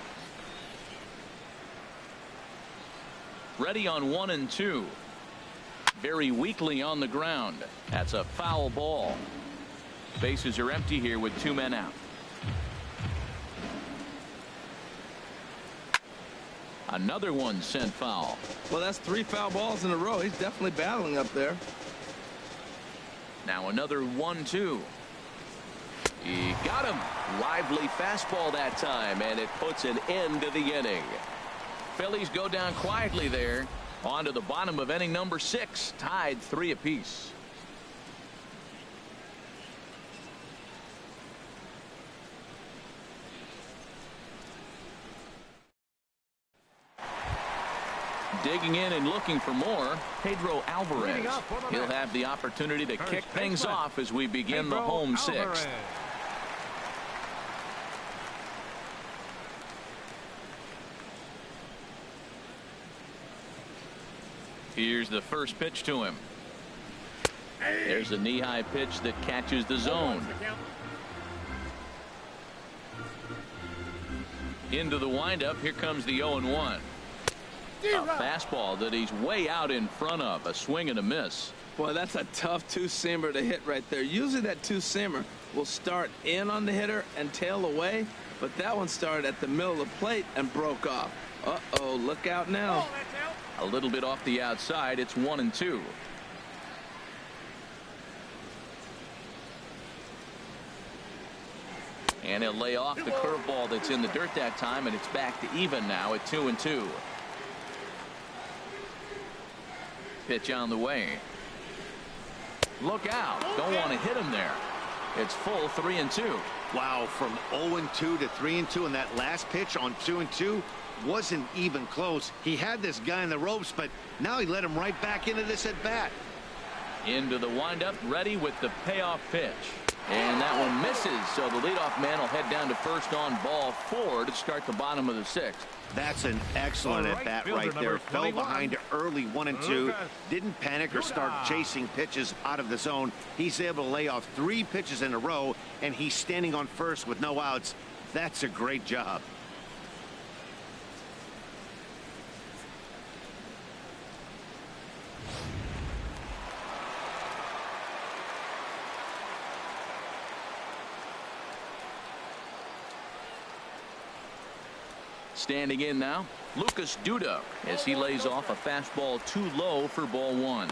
Ready on 1-2. Very weakly on the ground. That's a foul ball. Bases are empty here with 2 men out. Another one sent foul. Well, that's 3 foul balls in a row. He's definitely battling up there. Now another 1-2. He got him. Lively fastball that time, and it puts an end to the inning. Phillies go down quietly there. On to the bottom of inning number 6, tied 3 apiece. Digging in and looking for more, Pedro Alvarez. He'll have the opportunity to kick things off as we begin the home 6th. Here's the first pitch to him. There's a knee-high pitch that catches the zone. Into the windup. Here comes the 0-1. A fastball that he's way out in front of. A swing and a miss. Boy, that's a tough two-seamer to hit right there. Usually that two-seamer will start in on the hitter and tail away, but that one started at the middle of the plate and broke off. Uh-oh, look out now. A little bit off the outside. It's 1-2. And he'll lay off the curveball that's in the dirt that time, and it's back to even now at 2-2. Pitch on the way. Look out. Don't want to hit him there. It's full 3-2. Wow, from 0-2 to 3-2, and that last pitch on 2-2 wasn't even close. He had this guy in the ropes, but now he let him right back into this at bat. Into the windup, ready with the payoff pitch. And that one misses, so the leadoff man will head down to first on ball 4 to start the bottom of the 6th. That's an excellent at-bat right there. Fell behind early 1 and 2. Didn't panic or start chasing pitches out of the zone. He's able to lay off 3 pitches in a row, and he's standing on first with no outs. That's a great job. Standing in now, Lucas Duda, as he lays off a fastball too low for ball 1.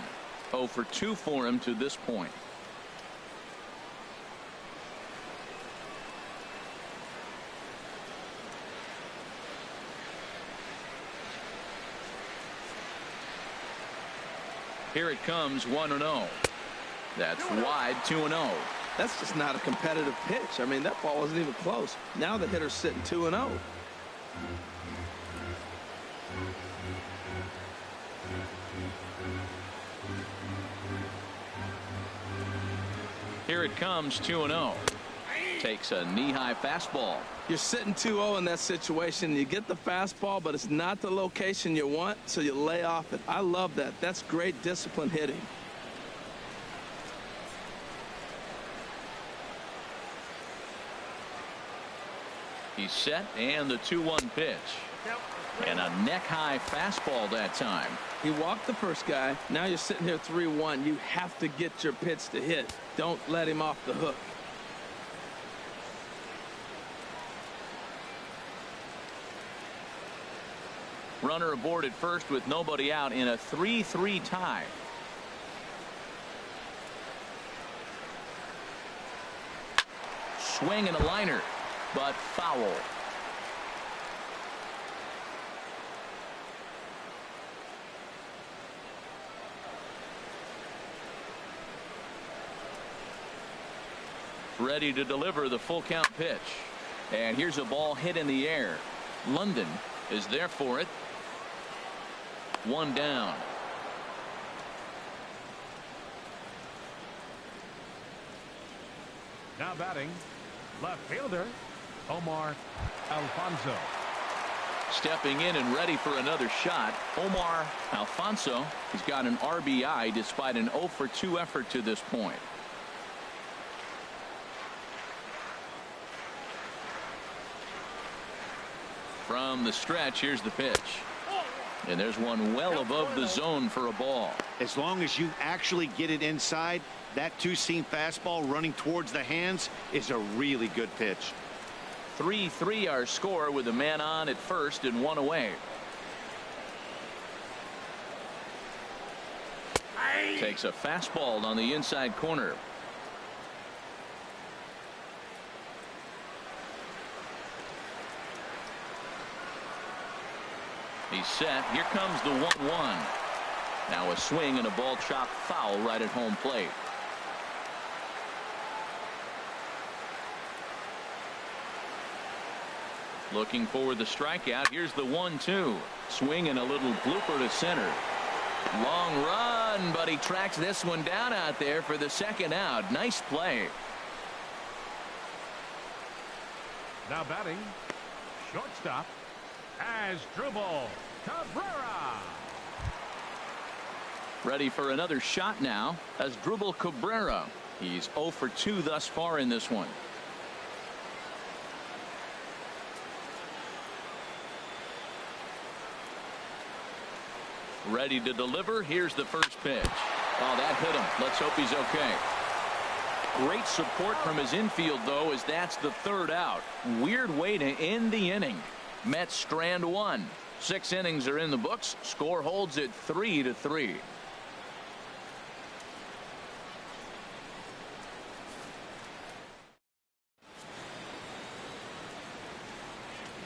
0 for 2 for him to this point. Here it comes, 1-0. That's wide, 2-0. That's just not a competitive pitch. I mean, that ball wasn't even close. Now the hitter's sitting 2-0. Here it comes, 2-0. Takes a knee-high fastball. You're sitting 2-0 in that situation. You get the fastball, but it's not the location you want, so you lay off it. I love that. That's great discipline hitting. He's set, and the 2-1 pitch. And a neck-high fastball that time. He walked the first guy. Now you're sitting here 3-1. You have to get your pitch to hit. Don't let him off the hook. Runner aboard at first with nobody out in a 3-3 tie. Swing and a liner, but foul. Ready to deliver the full count pitch. And here's a ball hit in the air. London is there for it. 1 down. Now batting, left fielder, Omar Alfonso. Stepping in and ready for another shot, Omar Alfonso. He's got an RBI despite an 0 for 2 effort to this point. From the stretch, here's the pitch. And there's one well above the zone for a ball. As long as you actually get it inside, that two-seam fastball running towards the hands is a really good pitch. 3-3 our score with a man on at first and 1 away. Takes a fastball on the inside corner. He's set. Here comes the 1-1. Now a swing and a ball chopped foul right at home plate. Looking for the strikeout. Here's the 1-2. Swing and a little blooper to center. Long run, but he tracks this one down out there for the second out. Nice play. Now batting, shortstop, Asdrubal Cabrera. Ready for another shot now. Asdrubal Cabrera. He's 0 for 2 thus far in this one. Ready to deliver. Here's the first pitch. Oh, that hit him. Let's hope he's okay. Great support from his infield, though, as that's the third out. Weird way to end the inning. Mets strand 1. 6 innings are in the books. Score holds at 3-3.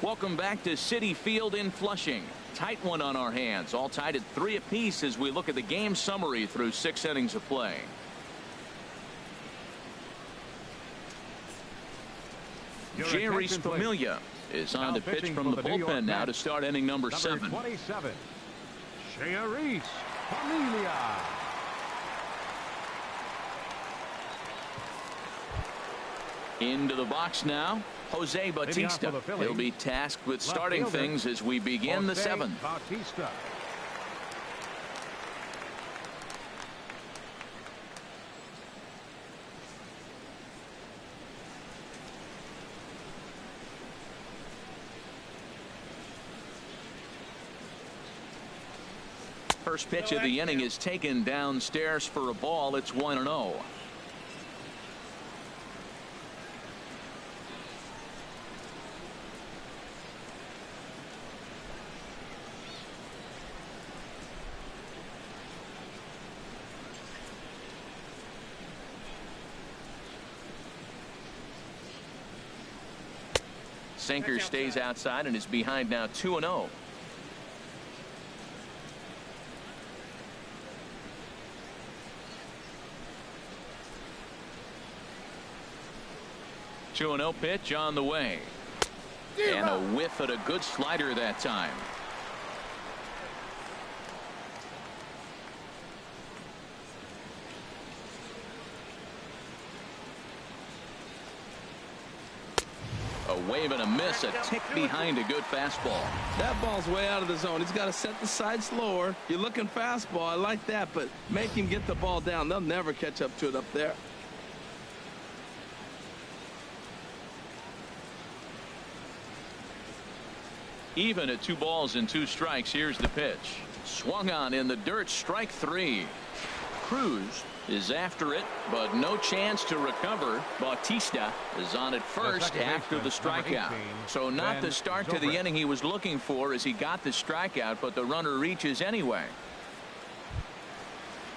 Welcome back to Citi Field in Flushing. Tight one on our hands. All tied at 3 apiece as we look at the game summary through 6 innings of play. Jerry Familia is on to pitch from the bullpen now to start inning number 7. 27, Jerry Familia. Into the box now, Jose Bautista. He'll be tasked with starting things as we begin the seventh. Bautista. First pitch of the inning is taken downstairs for a ball. It's 1-0. Sinker stays outside and is behind now 2-0. Two-0 pitch on the way. And a whiff at a good slider that time. A wave and a miss, a tick behind a good fastball. That ball's way out of the zone. He's got to set the side slower. You're looking fastball. I like that, but make him get the ball down. They'll never catch up to it up there. Even at 2 balls and 2 strikes. Here's the pitch. Swung on in the dirt. Strike 3. Cruz is after it, but no chance to recover. Bautista is on at first after the strikeout. So not the start to the inning he was looking for as he got the strikeout, but the runner reaches anyway.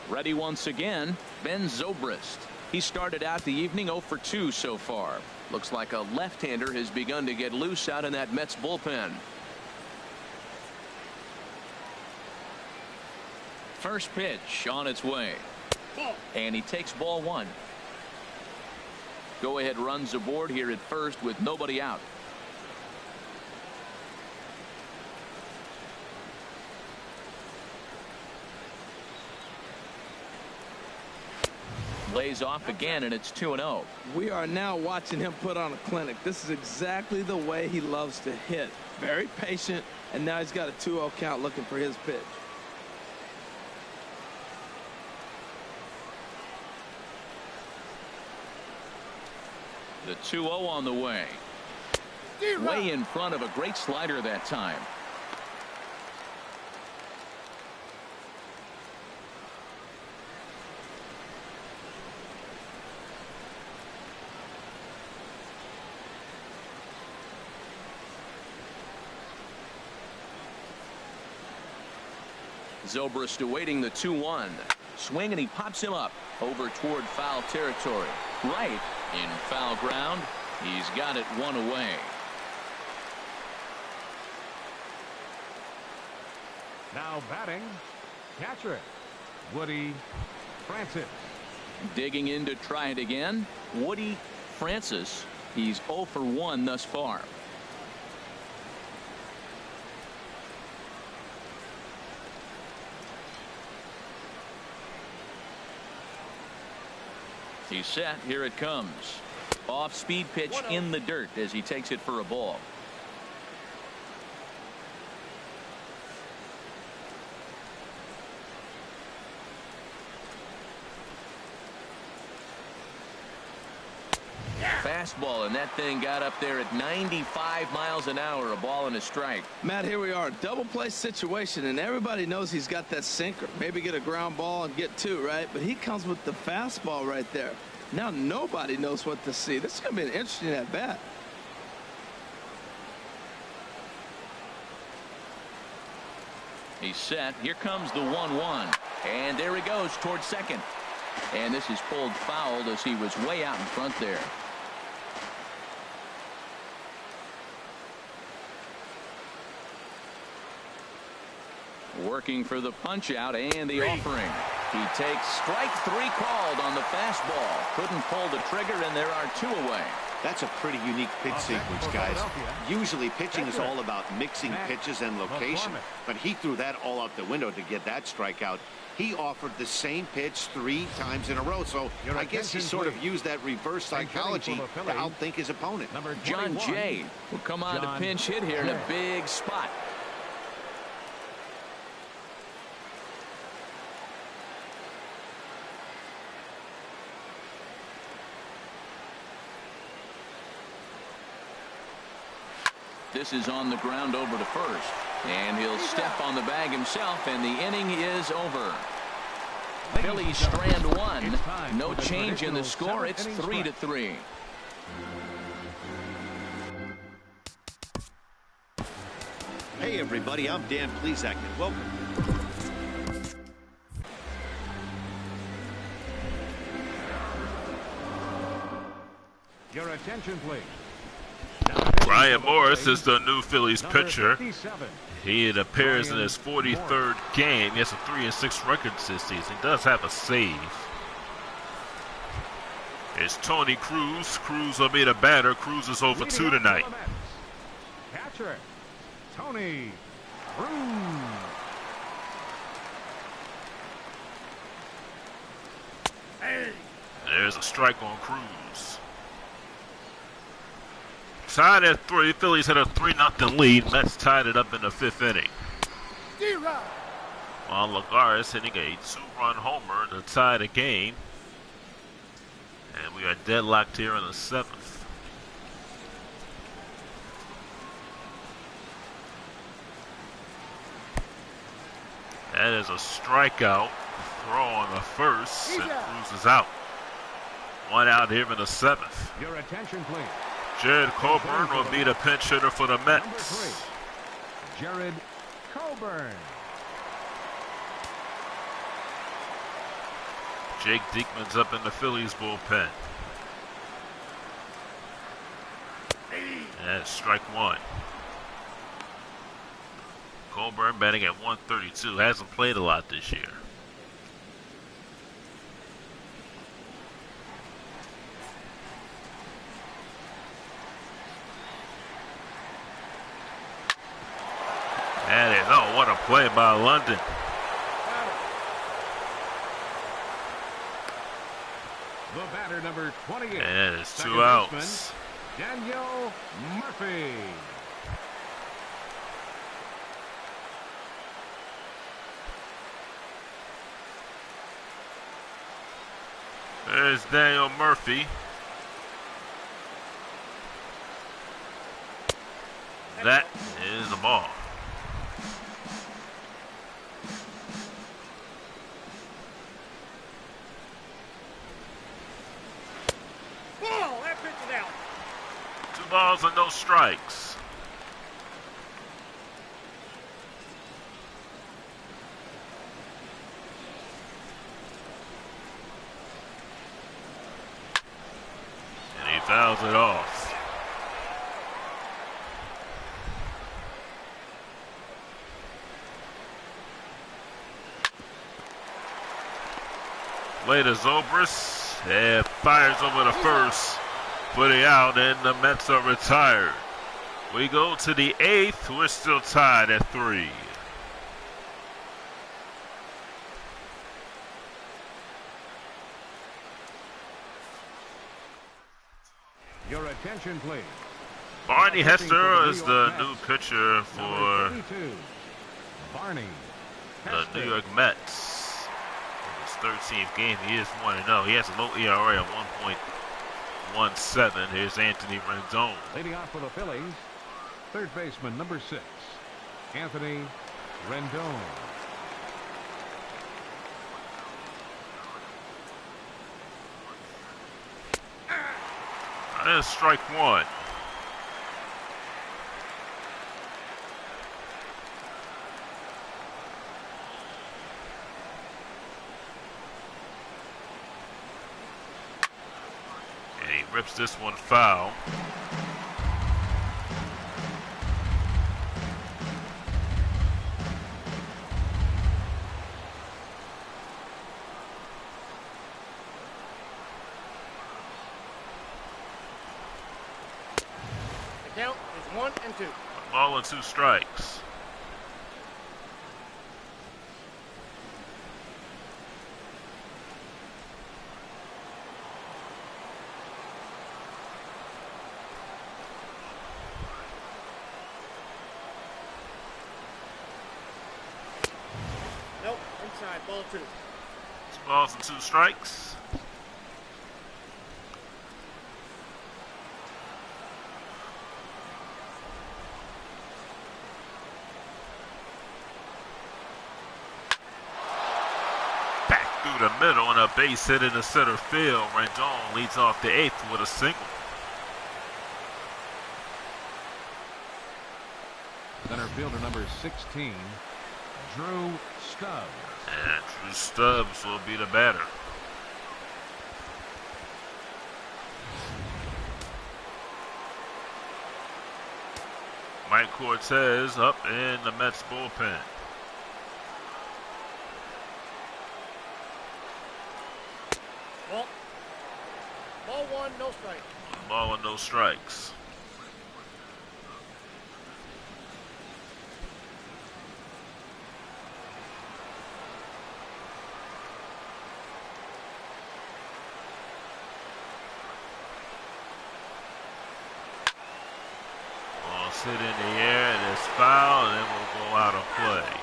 Ready once again, Ben Zobrist. He started out the evening 0 for 2 so far. Looks like a left-hander has begun to get loose out in that Mets bullpen. First pitch on its way. And he takes ball 1. Go ahead runs aboard here at first with nobody out. Lays off again, and it's 2-0. We are now watching him put on a clinic. This is exactly the way he loves to hit. Very patient, and now he's got a 2-0 count looking for his pitch. The 2-0 on the way. Way in front of a great slider that time. Zobrist awaiting the 2-1. Swing, and he pops him up over toward foul territory. Right in foul ground. He's got it 1 away. Now batting, catcher, Woody Francis. Digging in to try it again, Woody Francis. He's 0 for 1 thus far. He's set. Here it comes. Off speed pitch in the dirt as he takes it for a ball. Fastball, and that thing got up there at 95 miles an hour. A ball and a strike. Matt, here we are, double play situation, and everybody knows he's got that sinker. Maybe get a ground ball and get 2, right? But he comes with the fastball right there. Now nobody knows what to see. This is going to be an interesting at bat. He's set. Here comes the 1-1. And there he goes towards second. And this is pulled foul as he was way out in front there. Working for the punch out and the offering. He takes strike 3 called on the fastball. Couldn't pull the trigger, and there are 2 away. That's a pretty unique pitch sequence, guys. Usually pitching is all about mixing pitches and location, but he threw that all out the window to get that strikeout. He offered the same pitch 3 times in a row, so I guess he sort of used that reverse psychology to outthink his opponent. John Jay will come on to pinch hit here in a big spot. This is on the ground over to first, and he'll step on the bag himself, and the inning is over. Phillies strand 1. No change in the score. It's 3-3. Hey everybody, I'm Dan Plesac, and welcome. Your attention, please. Brian Morris is the new Phillies pitcher. He appears in his 43rd game. He has a 3-6 record this season. He does have a save. It's Tony Cruz. Cruz will be the batter. Cruz is over 2 tonight. Catcher, Tony Cruz. There's a strike on Cruz. Tied at 3. Phillies had a 3-0 lead. Mets tied it up in the 5th inning. Juan Lagares hitting a 2-run homer to tie the game. And we are deadlocked here in the 7th. That is a strikeout. Throw on the first, and Cruz is out. 1 out here in the 7th. Your attention, please. Jared Coburn will be the pinch hitter for the Mets. Jared Coburn. Jake Diekman's up in the Phillies bullpen. And that's strike 1. Coburn batting at 132. Hasn't played a lot this year. And oh, what a play by London. The batter, number 28. And it's 2 outs. Daniel Murphy. There's Daniel Murphy. That is the ball. That pitch is out. 2 balls and no strikes. And he fouls it off. Play to Zobrist. Yeah, fires over the first for the out, and the Mets are retired. We go to the 8th. We're still tied at 3. Your attention, please. Barney Hester is the new pitcher for Barney the New York Mets. In his 13th game, he is 1-0. He has a low ERA of 1.17. Here's Anthony Rendon. Leading off for the Phillies, third baseman, number 6, Anthony Rendon. That is strike 1. And he rips this one foul. count is 1-2. 1 ball and 2 strikes. Nope, inside, ball 2. 2 balls and 2 strikes. Through the middle and a base hit in the center field. Rendon leads off the 8th with a single. Center fielder number 16, Drew Stubbs. And Drew Stubbs will be the batter. Mike Cortez up in the Mets bullpen. Ball 1, no strike. 1 ball and no strikes. Ball sit in the air and it's foul, and then we'll go out of play.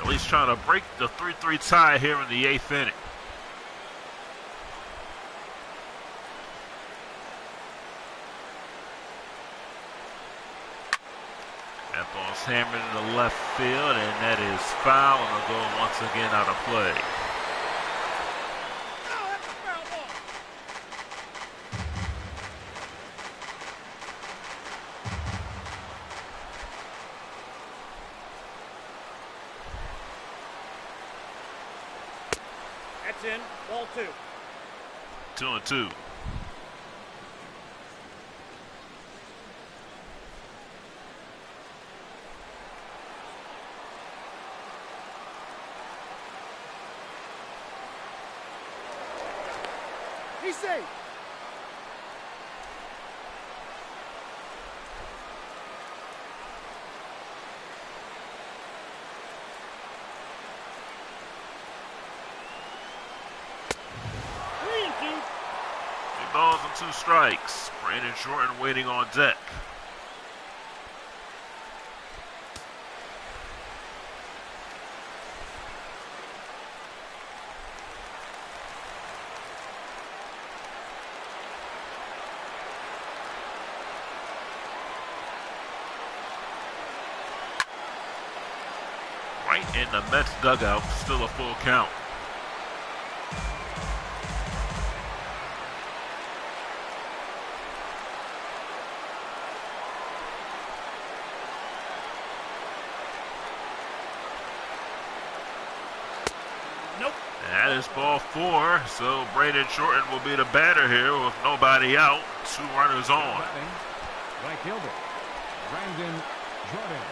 He's trying to break the 3-3 tie here in the 8th inning. That ball's hammered in the left field, and that is foul, and will go once again out of play. That's in, ball 2. 2-2. He's safe. Balls and 2 strikes. Brandon Jordan waiting on deck. Right in the Mets dugout, still a full count. That is ball 4, so Brandon Jordan will be the batter here with nobody out, 2 runners on. Right fielder, Brandon Jordan.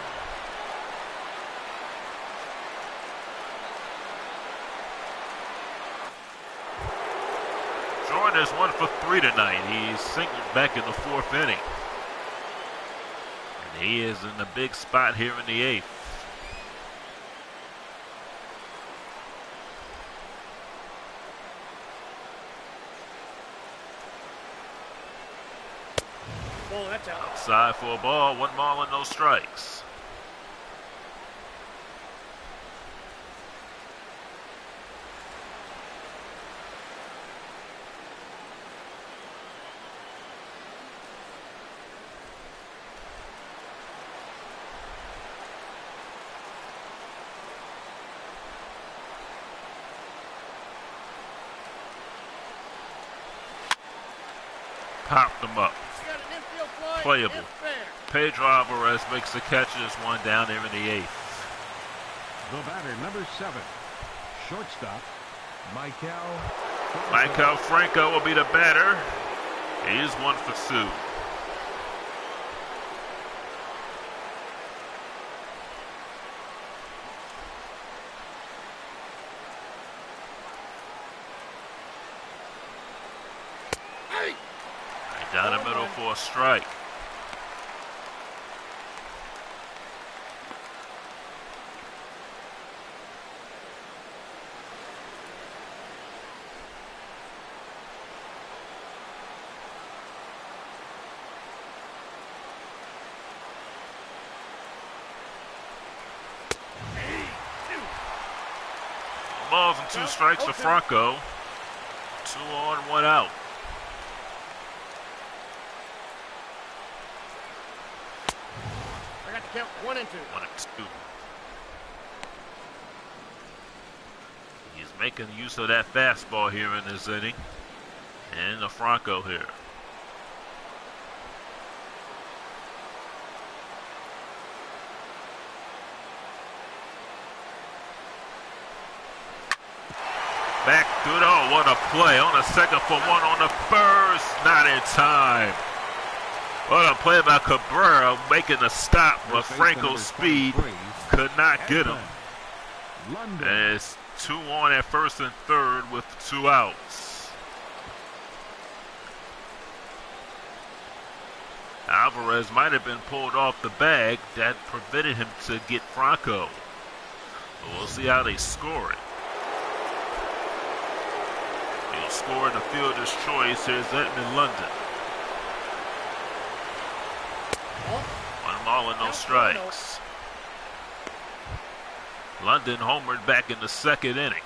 Jordan is 1 for 3 tonight. He's singled back in the 4th inning. And he is in the big spot here in the 8th. Oh, that's out. Outside for a ball, 1 ball and no strikes. Popped them up. Playable. Pedro Alvarez makes the catch. There's 1 down there in the 8th. The batter, number 7, shortstop, Michael Franco will be the batter. He is 1 for 2. Right down the middle for a strike. Balls and 2 strikes for Franco. 2 on, 1 out. I got to count 1 and 2. 1 and 2. He's making use of that fastball here in this inning. And the Franco here. Back through the, oh, what a play. On the second for 1 on the first. Not in time. What a play by Cabrera, making the stop, but Franco's speed could not get him. And it's 2 on at first and third with 2 outs. Alvarez might have been pulled off the bag. That prevented him to get Franco. But we'll see how they score it. He'll score the fielder's choice. Here's Edmund London. 1 ball and no strikes. London homered back in the second inning.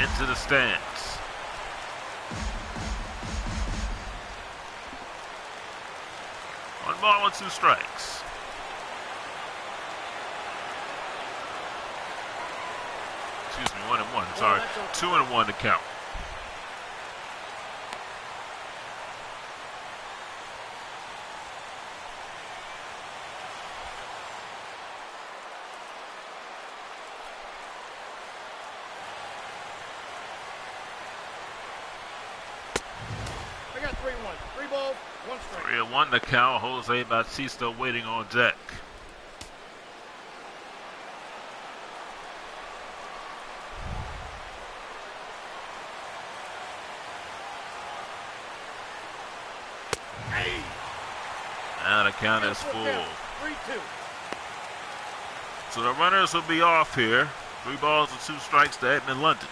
Into the stands. 1 ball and 2 strikes. Excuse me, 1 and 1. Sorry, 2 and 1 to count. I got 3-1. 3 balls, 1 strike. 3 and 1 to count. Jose Bautista waiting on deck. Now the count is full. 3-2. So the runners will be off here. 3 balls and 2 strikes to Edmund London.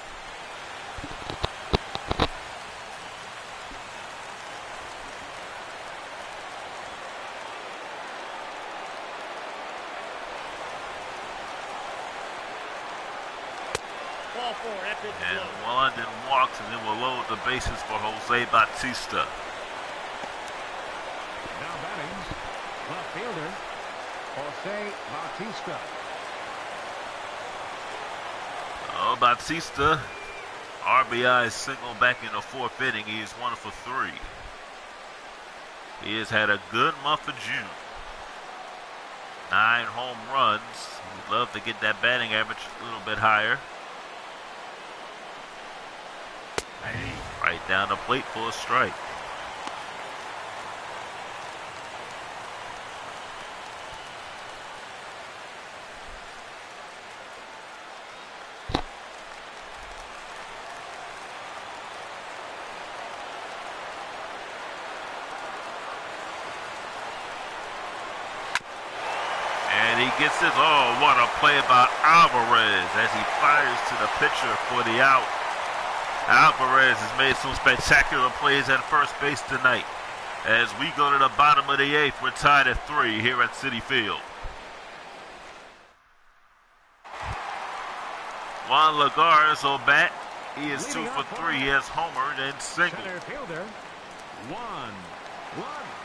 Ball 4. That pitch is And low. London walks, and then we'll load the bases for Jose Bautista. Now batting, left fielder, Jose Bautista. Oh, Bautista, RBI single back in the 4th inning. He is 1 for 3. He has had a good month of June. 9 home runs. We'd love to get that batting average a little bit higher. Right down the plate for a strike. And he gets it. Oh, what a play by Alvarez as he fires to the pitcher for the out. Alvarez has made some spectacular plays at first base tonight. As we go to the bottom of the 8th, we're tied at 3 here at Citi Field. Juan Lagares will bat. He is 2 for 3. He has homered and singled. Center fielder, Juan Lagares.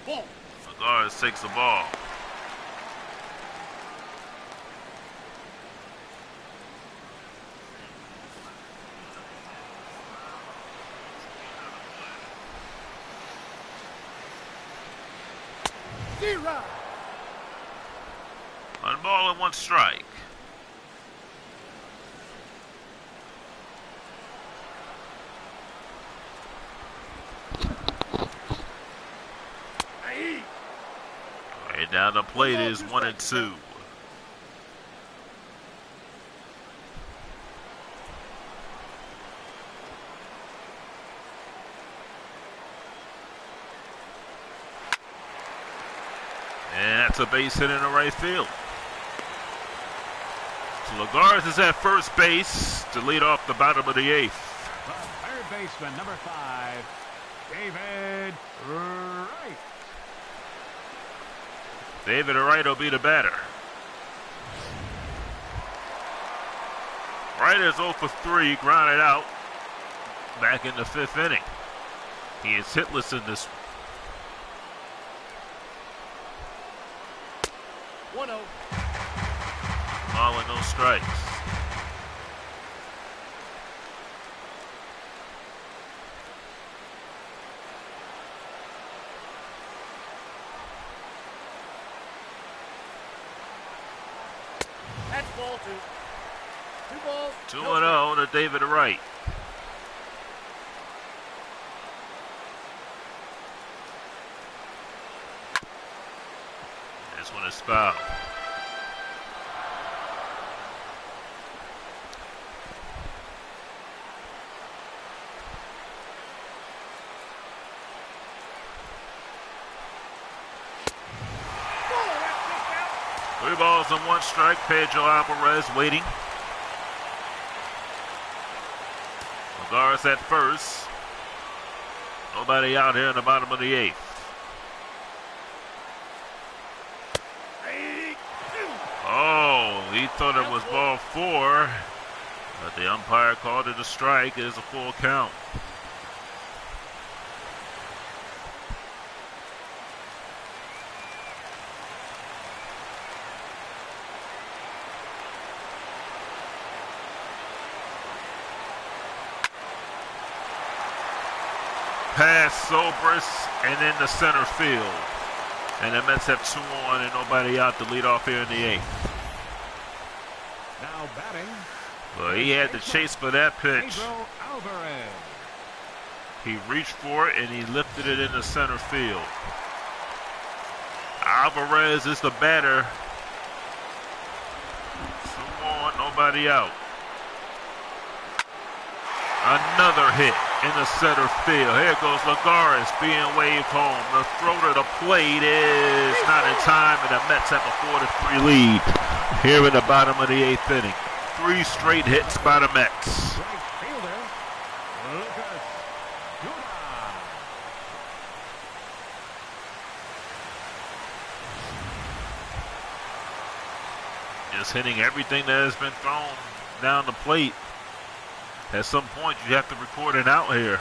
Ball. Lagares takes the ball. D-Rod. 1 ball and 1 strike. Right down the plate is 1-2. And that's a base hit in the right field. So Lagares is at first base to lead off the bottom of the 8th. The third baseman, number 5, David Wright. David Wright will be the batter. Wright is 0 for 3, grounded out back in the 5th inning. He is hitless in this. 1-0. Ball and no strikes. That's ball 2. 2 balls. 2-0 to David Wright. This one is foul. Oh, that's kicked out. 3 balls and 1 strike. Pedro Alvarez waiting. Lagares at first. Nobody out here in the bottom of the 8th. Oh, he thought it was ball 4, but the umpire called it a strike. It is a full count. Pass Sobris and in the center field. And the Mets have 2 on and nobody out to lead off here in the 8th. Now batting. Well, he had to chase for that pitch. Pedro Alvarez. He reached for it and he lifted it into center field. Alvarez is the batter. 2 on, nobody out. Another hit in the center field. Here goes Lagares being waved home. The throw to the plate is not in time, and the Mets have a 4-3 lead here in the bottom of the 8th inning. 3 straight hits by the Mets. Right fielder, Lucas Duda. Just hitting everything that has been thrown down the plate. At some point, you have to record it out here.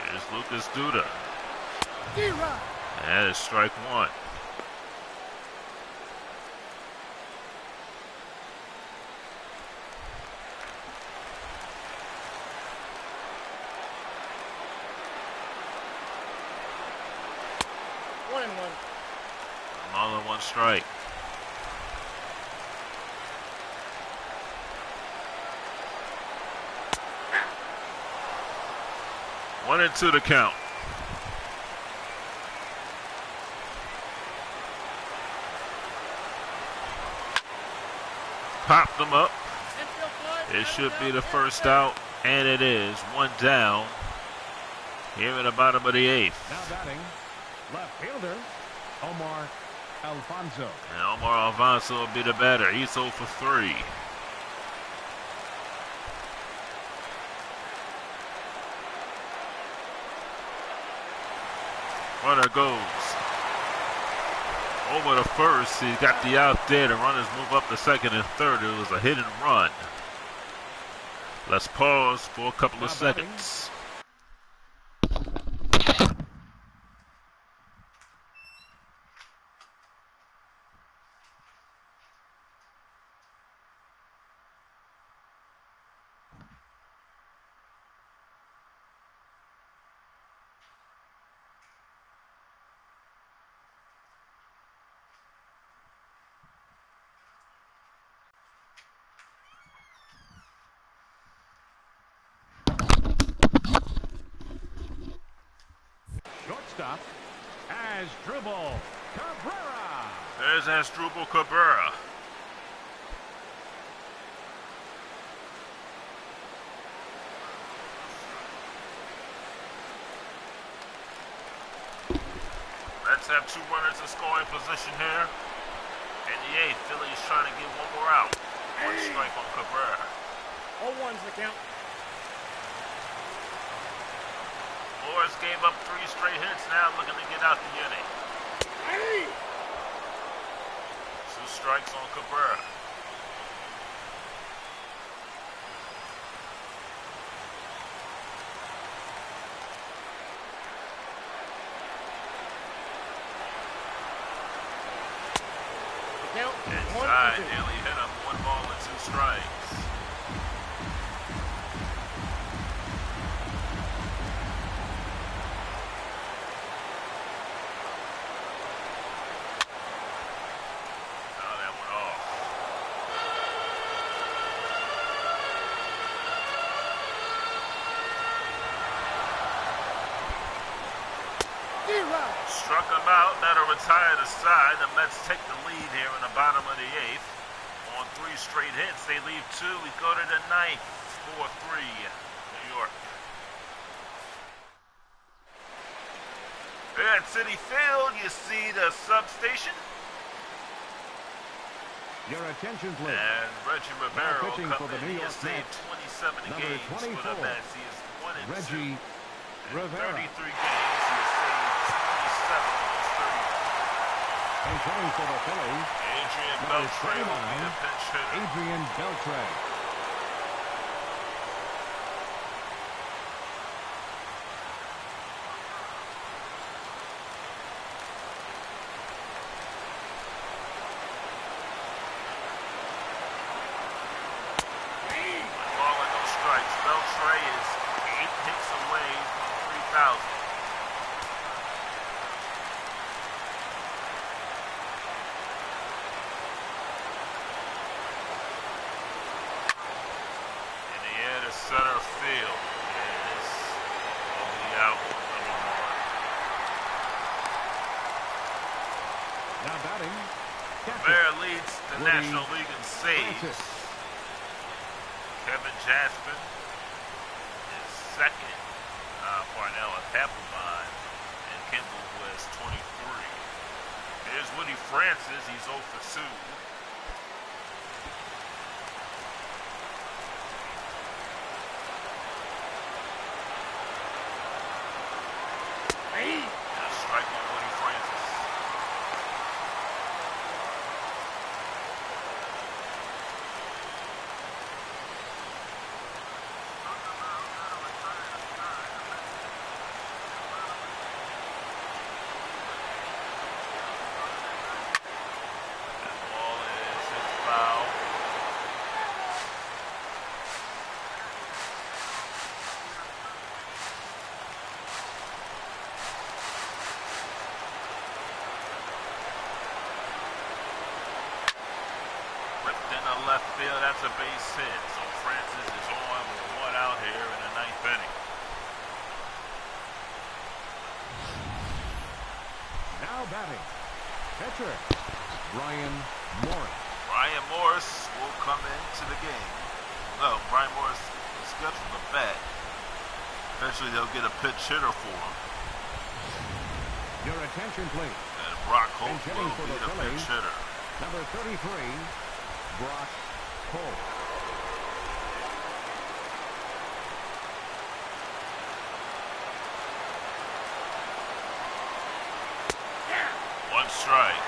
Here's Lucas Duda. D-Rod. That is strike 1. All in 1 strike. One and 2 to count. Popped them up. It should be the first out, and it is. 1 down here in the bottom of the 8th. Now batting, left fielder, Omar Alfonso. And Omar Alfonso will be the batter. He's 0 for 3. Runner goes over to first. He got the out there. The runners move up to second and third. It was a hit and run. Let's pause for a couple of seconds. shortstop, Asdrubal Cabrera. There's Asdrubal Cabrera. Let's have 2 runners in scoring position here. In the 8th, Phillies trying to get 1 more out. 1 strike on Cabrera. 0-1's the count. Morris gave up 3 straight hits, now looking to get out the inning. 2 strikes on Cabrera. Inside, nearly hit him. 1 ball and 2 strikes. Oh, that went off. Struck him out. That'll retire the side. The Mets take the lead here in the bottom of the 8th. On 3 straight hits, they leave 2. We go to the 9th. It's 4-3, New York. Here at Citi Field, you see the substation. Your attention, please. And Reggie Rivera pitching come for the in. New He York has saved Mets, 27 number games 24, for the Mets. He is 1-2. Reggie In Rivera. 33 games, he has saved 27 of those 33. And hitting for the Phillies, Adrian number Beltre will be 29, the pinch hitter. Adrian Beltre. Ball and no strikes. Beltre is 8 hits away from 3,000. In the air to center field. And this will be out number 1. Now batting, catcher, Bear leads the Woody National League in saves. Francis. Kevin Jasper is second. Parnell and Papelbon. And Kimball who has 23. Here's Woody Francis. He's 0 for 2. A strike on Woody Francis. That ball is hit foul. Ripped into left field. That's a base hit. So Francis is on with 1 out here in the 9th inning. Now batting, catcher, Ryan Morris. Ryan Morris will come into the game. No, Ryan Morris is scheduled to bat. Eventually they'll get a pitch hitter for him. Your attention, please. And Brock Holt And hitting will for be the the Phillies, pinch hitter. number 33, Brock Holt. One strike.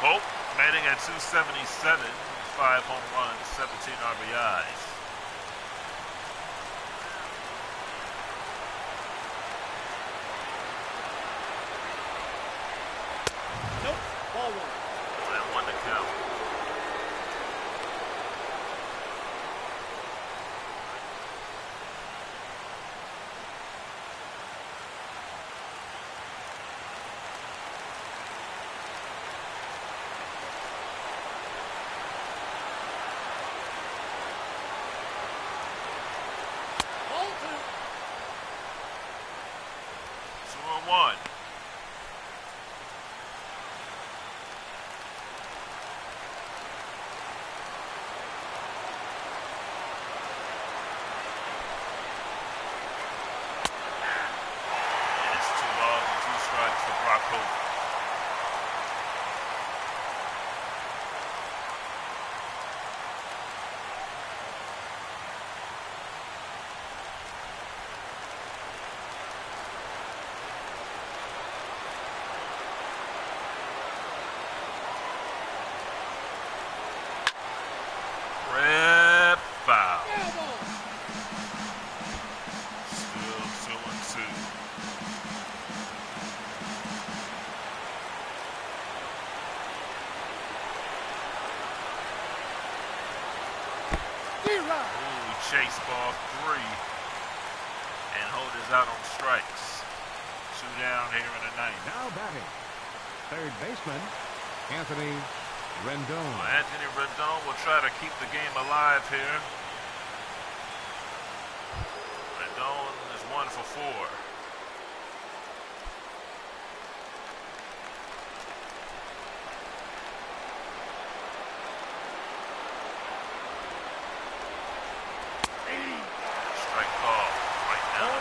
Holt batting at 277, 5 home runs, 17 RBIs. Nope. Ball 1. And 1 to count. D-Rod. Ooh, chase ball 3. And holders out on strikes. 2 down here in the 9th. Now batting, third baseman, Anthony Rendon. Well, Anthony Rendon will try to keep the game alive here. Rendon is 1 for 4. Strike ball right now.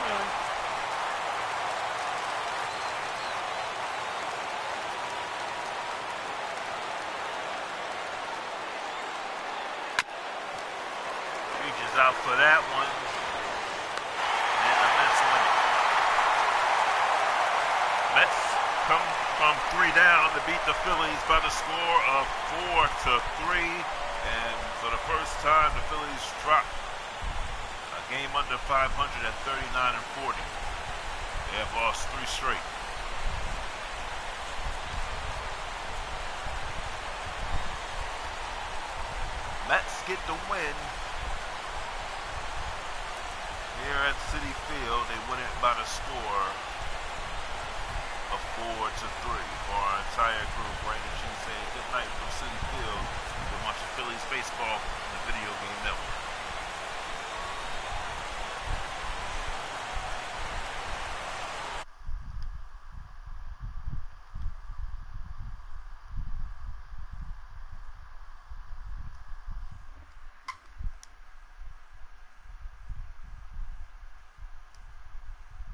Reaches out for that one. And the Mets win it. Mets come from 3 down to beat the Phillies by the score of 4-3. And for the first time, the Phillies dropped a game under 500 at 39-40. They have lost 3 straight. Mets get the win here at Citi Field. They win it by the score of 4-3. For our entire group, Raymond G saying good night from Citi Field. We're watching Phillies baseball on the Video Game Network.